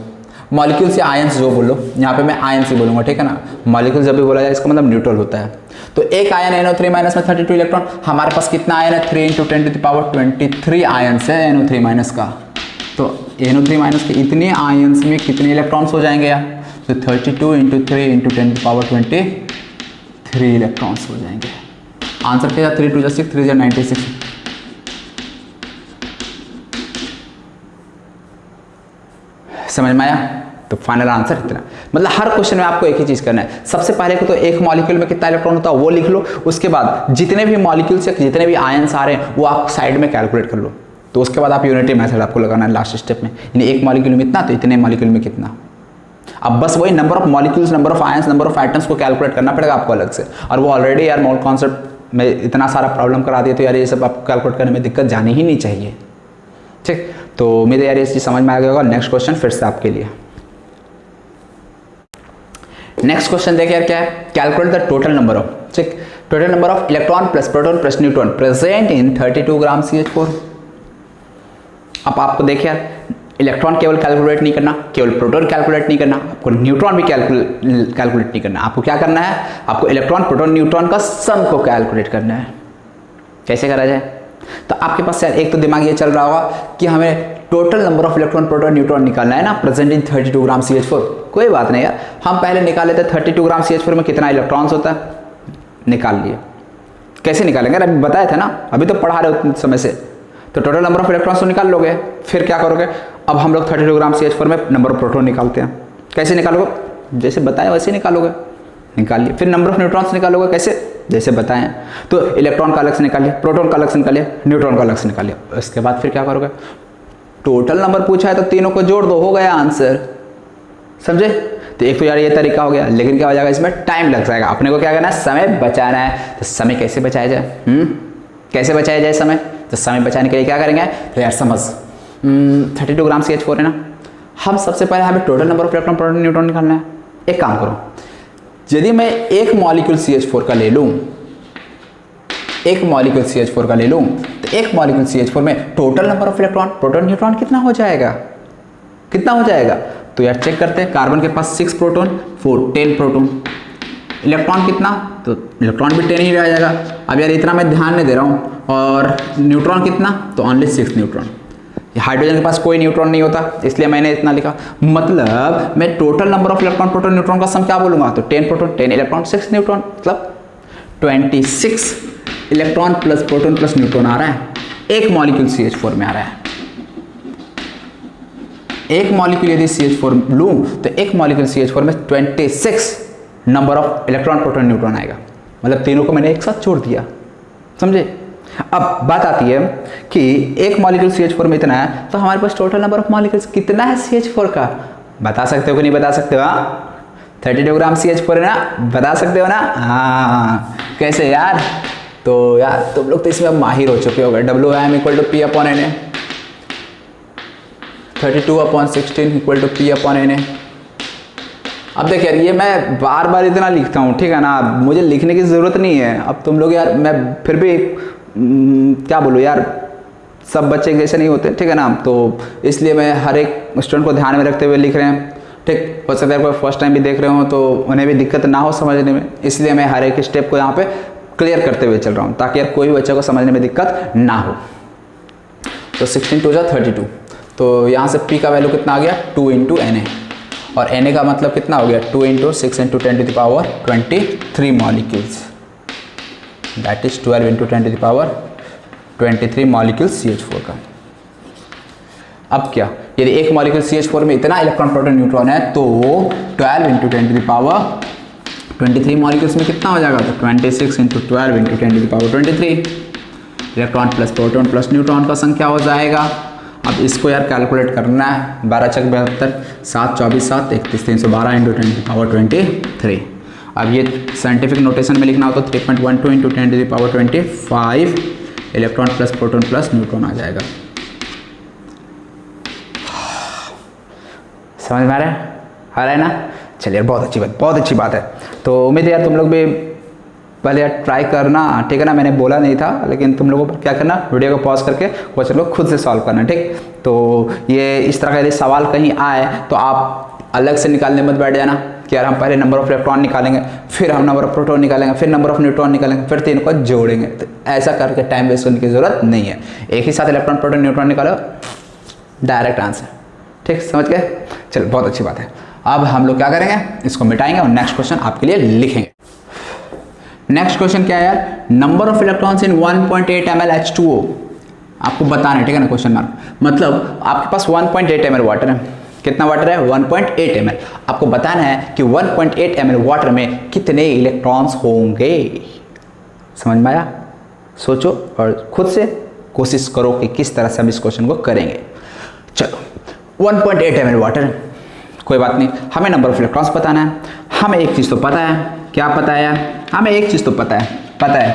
मॉलिक्यूल्स या आयंस जो बोलो, यहाँ पे मैं आयंस ही बोलूँगा, ठीक है ना। मॉलिक्यूल जब भी बोला जाए इसका मतलब न्यूट्रल होता है। तो एक आयन NO3- में 32 इलेक्ट्रॉन, हमारे पास कितना आयन है 3 × 10⁻23 आयंस है NO3- का। तो NO3- के इतने आयंस में कितने इलेक्ट्रॉन्स हो जाएंगे यार, तो 32 × 3 × 10⁻23 इलेक्ट्रॉन्स हो जाएंगे। आंसर क्या, 3 × 6 3 × 96। समझ में आया? तो फाइनल आंसर इतना। मतलब हर क्वेश्चन में आपको एक ही चीज करना है, सबसे पहले को तो एक मॉलिक्यूल में कितना इलेक्ट्रॉन होता है वो लिख लो, उसके बाद जितने भी मॉलिक्यूल्स या जितने भी आयंस आ रहे हैं वो आप साइड में कैलकुलेट कर लो। तो उसके बाद आप यूनिटी मेथड आपको लगाना है लास्ट स्टेप में, यानी एक मॉलिक्यूल में इतना तो इतने मॉलिक्यूल में कितना। अब बस वही number of molecules, number of ions, number of atoms को कैलकुलेट करना पड़ेगा आपको अलग से। और वो ऑलरेडी यार मोल कॉन्सेप्ट में इतना सारा प्रॉब्लम करा दिए, तो यार ये सब आपको कैलकुलेट करने में दिक्कत जानी ही नहीं चाहिए। ठीक, तो उम्मीद है यार ये चीज समझ में आ गया होगा। नेक्स्ट क्वेश्चन फिर से आपके लिए। नेक्स्ट क्वेश्चन देखिए यार क्या है, calculate the total number of, ठीक, total number of electron plus proton plus neutron present in 32 gram CH4। अब आपको देखिए यार इलेक्ट्रॉन केवल कैलकुलेट नहीं करना, केवल प्रोटॉन कैलकुलेट नहीं करना, आपको न्यूट्रॉन भी कैलकुलेट नहीं करना। आपको क्या करना है, आपको इलेक्ट्रॉन प्रोटॉन न्यूट्रॉन का सम को कैलकुलेट करना है। कैसे करा जाए, तो आपके पास यार एक तो दिमाग ये चल रहा होगा कि हमें total number of electron proton neutron निकालना है ना, प्रेजेंट इन 32 ग्राम CH4। कोई बात नहीं यार, हम पहले निकाल लेते हैं 32 ग्राम CH4 में कितना इलेक्ट्रॉन्स होता है, निकाल लिए। कैसे निकालेंगे, अभी बताया था ना, अभी तो पढ़ा रहे उतने समय से। तो टोटल नंबर ऑफ इलेक्ट्रॉन्स तो निकाल लोगे, फिर क्या करोगे, अब हम लोग 32 ग्राम CH4 में नंबर ऑफ प्रोटॉन निकालते हैं। कैसे निकालोगे, जैसे बताया वैसे निकालोगे, निकालिए। फिर नंबर ऑफ न्यूट्रॉन्स निकालोगे, कैसे, जैसे बताएं। तो इलेक्ट्रॉन का अलग से निकालिए, प्रोटॉन का अलग से निकालिए, न्यूट्रॉन का अलग से निकालिए। इसके बाद फिर क्या करोगे, टोटल नंबर पूछा है तो तीनों को जोड़ दो, हो गया आंसर। समझे? तो एक तो यार ये तरीका हो गया, लेकिन क्या हो जाएगा, इसमें टाइम लग जाएगा। अपने को क्या करना है, समय बचाना है। तो समय कैसे बचाया जाए, कैसे बचाया जाए समय, तो समय बचाने के लिए क्या करेंगे, तो यार समझ 32 ग्राम CH4 है ना, हम सबसे पहले हमें total number of electron proton neutron निकालना है। एक काम करो, यदि मैं एक मॉलिक्यूल CH4 का ले लूँ, एक मॉलिक्यूल CH4 का ले लूँ, तो एक मॉलिक्यूल CH4 में total number of electron proton neutron कितना हो जाएगा, कितना हो जाएगा। तो यार चेक करते हैं, कार्बन के पास 6 प्रोटॉन 10 प्रोटॉन, इलेक्ट्रॉन कितना, तो इलेक्ट्रॉन भी 10 ही रह जाएगा। अब यार इतना मैं ध्यान नहीं दे रहा हूँ। और न्यूट्रॉन कितना, तो ओनली 6 न्यूट्रॉन। हाइड्रोजन के पास कोई न्यूट्रॉन नहीं होता, इसलिए मैंने इतना लिखा। मतलब मैं total number of electron proton neutron का सम क्या बोलूँगा, तो 10 प्रोटॉन 10 इलेक्ट्रॉन 6 न्यूट्रॉन, मतलब 26 electron plus proton plus neutron आ रहा है, एक मॉलिक्यूल CH4 में आ रहा है। एक मॉलिक्यूल यदि CH4 लूं, तो एक मॉलिक्यूल CH4 में 26 number of electron proton neutron आएगा। मतलब तीनों को मैंने एक साथ जोड़ दिया, समझे। अब बात आती है कि एक मॉलिक्यूल CH4 में इतना है, तो हमारे पास टोटल नंबर ऑफ मॉलिक्यूल्स कितना है CH4 का, बता सकते हो कि नहीं बता सकते हो, हाँ 32 ग्राम CH4 है ना, बता सकते हो ना, हाँ। कैसे यार, तो यार तुम लोग तो इसमें अब माहिर हो चुके होगे। WM = P/Na, 32/16 = P/Na। अब देख यार, ये मैं बार बार इतना लिखता हूँ, ठीक है ना, मुझे लिखने की ज़रूरत नहीं है। अब तुम लोग यार, मैं फिर भी क्या बोलूँ यार, सब बच्चे एक जैसे नहीं होते, ठीक है ना। तो इसलिए मैं हर एक स्टूडेंट को ध्यान में रखते हुए लिख रहे हैं, ठीक। हो सकता है कोई फर्स्ट टाइम भी देख रहे हो तो उन्हें भी दिक्कत ना हो समझने में, इसलिए मैं हर एक स्टेप को यहाँ पे क्लियर करते हुए चल रहा हूँ ताकि यार कोई भी बच्चे को समझने में दिक्कत ना हो। तो 16 2 32, तो यहाँ से P का वैल्यू कितना आ गया 2 × Na, और Na का मतलब कितना हो गया 2 × 6 × 10⁻23 molecules, that is 12 × 10⁻23 molecules CH4 का। अब क्या, यदि एक मॉलिक्यूल CH4 में इतना इलेक्ट्रॉन प्रोटॉन न्यूट्रॉन है तो 12 × 10⁻23 मॉलिक्यूल्स में कितना हो जाएगा, तो 26 × 12 × 10⁻23 electron plus proton plus neutron का संख्या हो जाएगा। अब इसको यार कैलकुलेट करना है, 12 × 72 7 24 7 31 312 × 10⁻23। अब ये साइंटिफिक नोटेशन में लिखना हो तो 3.12 × 10⁻25 electron plus proton plus neutron आ जाएगा। समझ में आ रहा है ना। चलिए बहुत अच्छी बात है। तो उम्मीद है यार तुम लोग भी पहले यार ट्राई करना, ठीक है ना। मैंने बोला नहीं था, लेकिन तुम लोगों को क्या करना, वीडियो को पॉज करके क्वेश्चन को खुद से सॉल्व करना, ठीक। तो ये इस तरह का यदि सवाल कहीं आए तो आप अलग से निकालने मत बैठ जाना कि यार हम पहले नंबर ऑफ इलेक्ट्रॉन निकालेंगे, फिर हम नंबर ऑफ प्रोटॉन निकालेंगे, फिर नंबर ऑफ न्यूट्रॉन निकालेंगे, फिर तीनों को जोड़ेंगे। तो ऐसा करके टाइम वेस्ट करने की जरूरत नहीं है। एक ही साथ इलेक्ट्रॉन प्रोटॉन न्यूट्रॉन निकालो, डायरेक्ट आंसर, ठीक। समझ गए। चलो बहुत अच्छी बात है। अब हम लोग क्या करेंगे, इसको मिटाएंगे और नेक्स्ट क्वेश्चन आपके लिए लिखेंगे। नेक्स्ट क्वेश्चन क्या है यार, number of electrons in 1.8 ml H2O आपको बताना है, ठीक है ना। क्वेश्चन मार्क मतलब आपके पास 1.8 ml वाटर है, कितना वाटर है 1.8 ml। आपको बताना है कि 1.8 ml वाटर में कितने इलेक्ट्रॉन्स होंगे। समझ में आया, सोचो और खुद से कोशिश करो कि किस तरह से हम इस क्वेश्चन को करेंगे। चलो 1.8 ml वाटर, कोई बात नहीं, हमें नंबर ऑफ इलेक्ट्रॉन्स बताना है। हमें एक चीज़ तो पता है, क्या पता है यार, हमें एक चीज़ तो पता है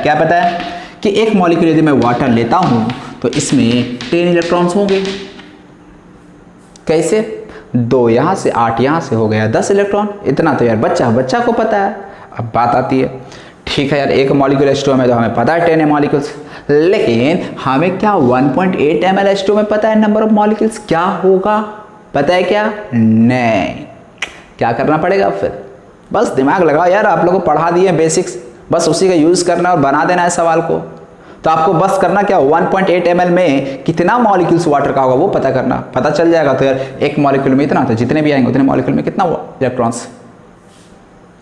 क्या पता है कि एक मॉलिक्यूल यदि मैं वाटर लेता हूँ तो इसमें 10 इलेक्ट्रॉन्स होंगे। कैसे, 2 यहाँ से 8 यहाँ से हो गया 10 इलेक्ट्रॉन। इतना तो यार बच्चा को पता है। अब बात आती है, ठीक है यार एक मॉलिक्यूल H2O में तो हमें पता है 10 मॉलिक्यूल्स, लेकिन हमें क्या 1.8 ml H2O में पता है नंबर ऑफ मॉलिक्यूल्स क्या होगा, पता है क्या, नहीं। क्या करना पड़ेगा फिर, बस दिमाग लगाओ यार, आप लोगों को पढ़ा दिए बेसिक्स, बस उसी का यूज़ करना और बना देना है सवाल को। तो आपको बस करना क्या, 1.8 ml में कितना मॉलिक्यूल्स वाटर का होगा वो पता करना, पता चल जाएगा। तो यार एक मॉलिक्यूल में इतना, तो जितने भी आएंगे उतने मॉलिक्यूल में कितना इलेक्ट्रॉन्स,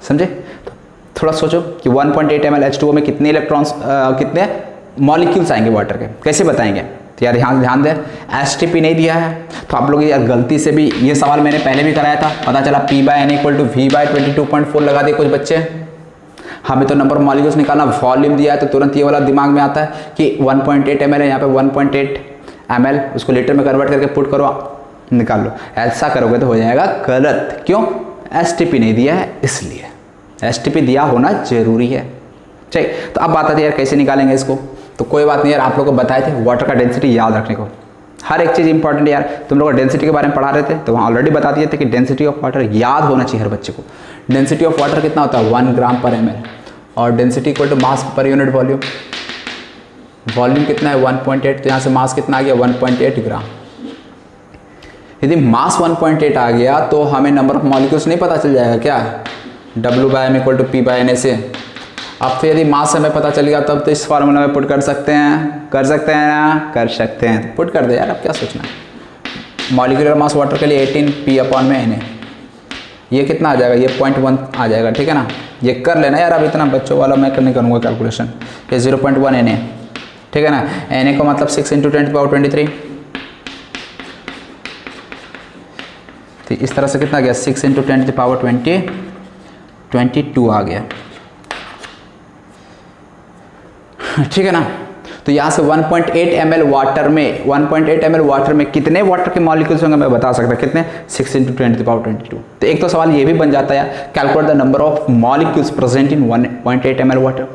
समझे। तो थोड़ा सोचो कि 1.8 ml H2O में कितने इलेक्ट्रॉन्स कितने मॉलिक्यूल्स आएंगे वाटर के, कैसे बताएंगे। तो यार यहाँ ध्यान दें, STP नहीं दिया है तो आप लोग यार गलती से भी, ये सवाल मैंने पहले भी कराया था, पता चला P/N = V/22.4 लगा दिए कुछ बच्चे। हमें तो नंबर ऑफ मॉलिक्यूल्स निकालना, वॉल्यूम दिया है तो तुरंत ये वाला दिमाग में आता है कि 1.8 ml है, यहाँ पे 1.8 ml, उसको लीटर में कन्वर्ट करके पुट करो, निकाल लो। ऐसा करोगे तो हो जाएगा गलत। क्यों, STP नहीं दिया है इसलिए। STP दिया होना जरूरी है, ठीक। तो अब बात आती है यार कैसे निकालेंगे इसको। तो कोई बात नहीं यार, आप लोग को बताए थे वाटर का डेंसिटी याद रखने को, हर एक चीज़ इंपॉर्टेंट यार। तुम लोग डेंसिटी के बारे में पढ़ा रहे थे तो वहाँ ऑलरेडी बता दिए थे कि डेंसिटी ऑफ वाटर याद होना चाहिए हर बच्चे को। डेंसिटी ऑफ वाटर कितना होता है 1 ग्राम पर ml, और density equal to mass per unit volume. Volume कितना है 1.8, तो यहाँ से मास कितना आ गया 1.8 ग्राम। यदि मास 1.8 आ गया तो हमें नंबर ऑफ मॉलिक्यूल्स नहीं पता चल जाएगा क्या, W/m = P/Na से। अब तो यदि मास हमें पता चल गया तब तो इस फार्मूला में पुट कर सकते हैं ना, कर सकते हैं, पुट कर दे यार, अब क्या सोचना है। मॉलिक्यूलर मास वाटर के लिए 18 P/Na, ये कितना आ जाएगा, ये 0.1 आ जाएगा, ठीक है ना। ये कर लेना यार, अब इतना बच्चों वाला मैं नहीं करूँगा कैलकुलेशन। ये 0.1 Na, ठीक है ना। Na को मतलब 6 × 10⁻23, तो इस तरह से कितना गया 6 × 10⁻22 आ गया, ठीक है ना। तो यहाँ से 1.8 ml वाटर में कितने वाटर के मॉलिक्यूल्स होंगे मैं बता सकता, कितने 6 × 10⁻22। तो एक तो सवाल ये भी बन जाता है, calculate the number of molecules present in 1.8 ml water.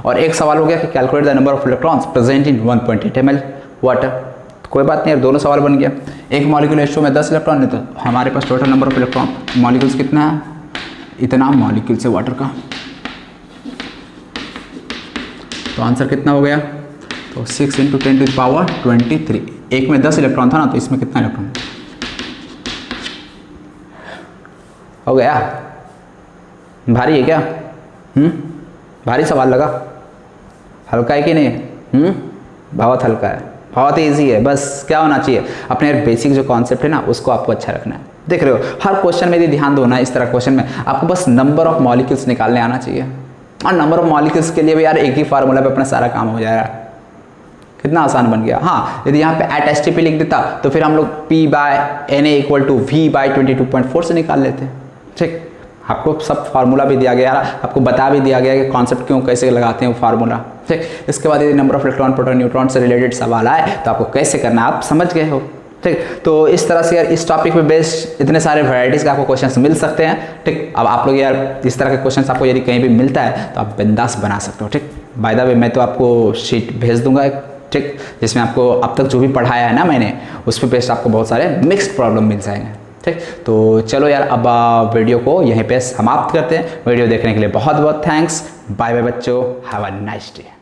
और एक सवाल हो गया कि calculate the number of electrons present in 1.8 ml water. तो कोई बात नहीं यार, दोनों सवाल बन गया। एक मॉलिक्यूल H2O में 10 इलेक्ट्रॉन है, तो हमारे पास total number of electron molecules कितना है, इतना मॉलिक्यूल्स है वाटर का। तो आंसर कितना हो गया, तो 6 × 10⁻23। एक में 10 इलेक्ट्रॉन था ना, तो इसमें कितना इलेक्ट्रॉन हो गया? भारी है क्या? भारी सवाल लगा? हल्का है कि नहीं? बहुत हल्का है, बहुत ईजी है। बस क्या होना चाहिए, अपने बेसिक जो कॉन्सेप्ट है ना उसको आपको अच्छा रखना है। देख रहे हो हर क्वेश्चन में यदि ध्यान दो ना, इस तरह क्वेश्चन में आपको बस नंबर ऑफ मॉलिक्यूल्स निकालने आना चाहिए। और नंबर ऑफ मॉलिक्यूल्स के लिए भी यार एक ही फार्मूला पे अपना सारा काम हो जाएगा। कितना आसान बन गया। हाँ, यदि यहाँ पे @STP लिख देता तो फिर हम लोग P/Na = V/22.4 से निकाल लेते। ठीक, आपको सब फार्मूला भी दिया गया, आपको बता भी दिया गया कि कॉन्सेप्ट क्यों कैसे लगाते हैं वो फार्मूला। ठीक, इसके बाद यदि number of electron, proton, neutron से रिलेटेड सवाल आए तो आपको कैसे करना है आप समझ गए हो। ठीक, तो इस तरह से यार इस टॉपिक पे बेस्ड इतने सारे वैरायटीज़ के आपको क्वेश्चंस मिल सकते हैं। ठीक, अब आप लोग यार इस तरह के क्वेश्चंस आपको यदि कहीं भी मिलता है तो आप बिंदास बना सकते हो। ठीक, बाय द वे मैं तो आपको शीट भेज दूंगा, ठीक, जिसमें आपको अब तक जो भी पढ़ाया है ना मैंने, उस पर बेस्ड आपको बहुत सारे मिक्स्ड प्रॉब्लम मिल जाएंगे। ठीक, तो चलो यार अब वीडियो को यहीं पे समाप्त करते हैं। वीडियो देखने के लिए बहुत बहुत थैंक्स। बाय बाय बच्चों, हैव अ नाइस डे।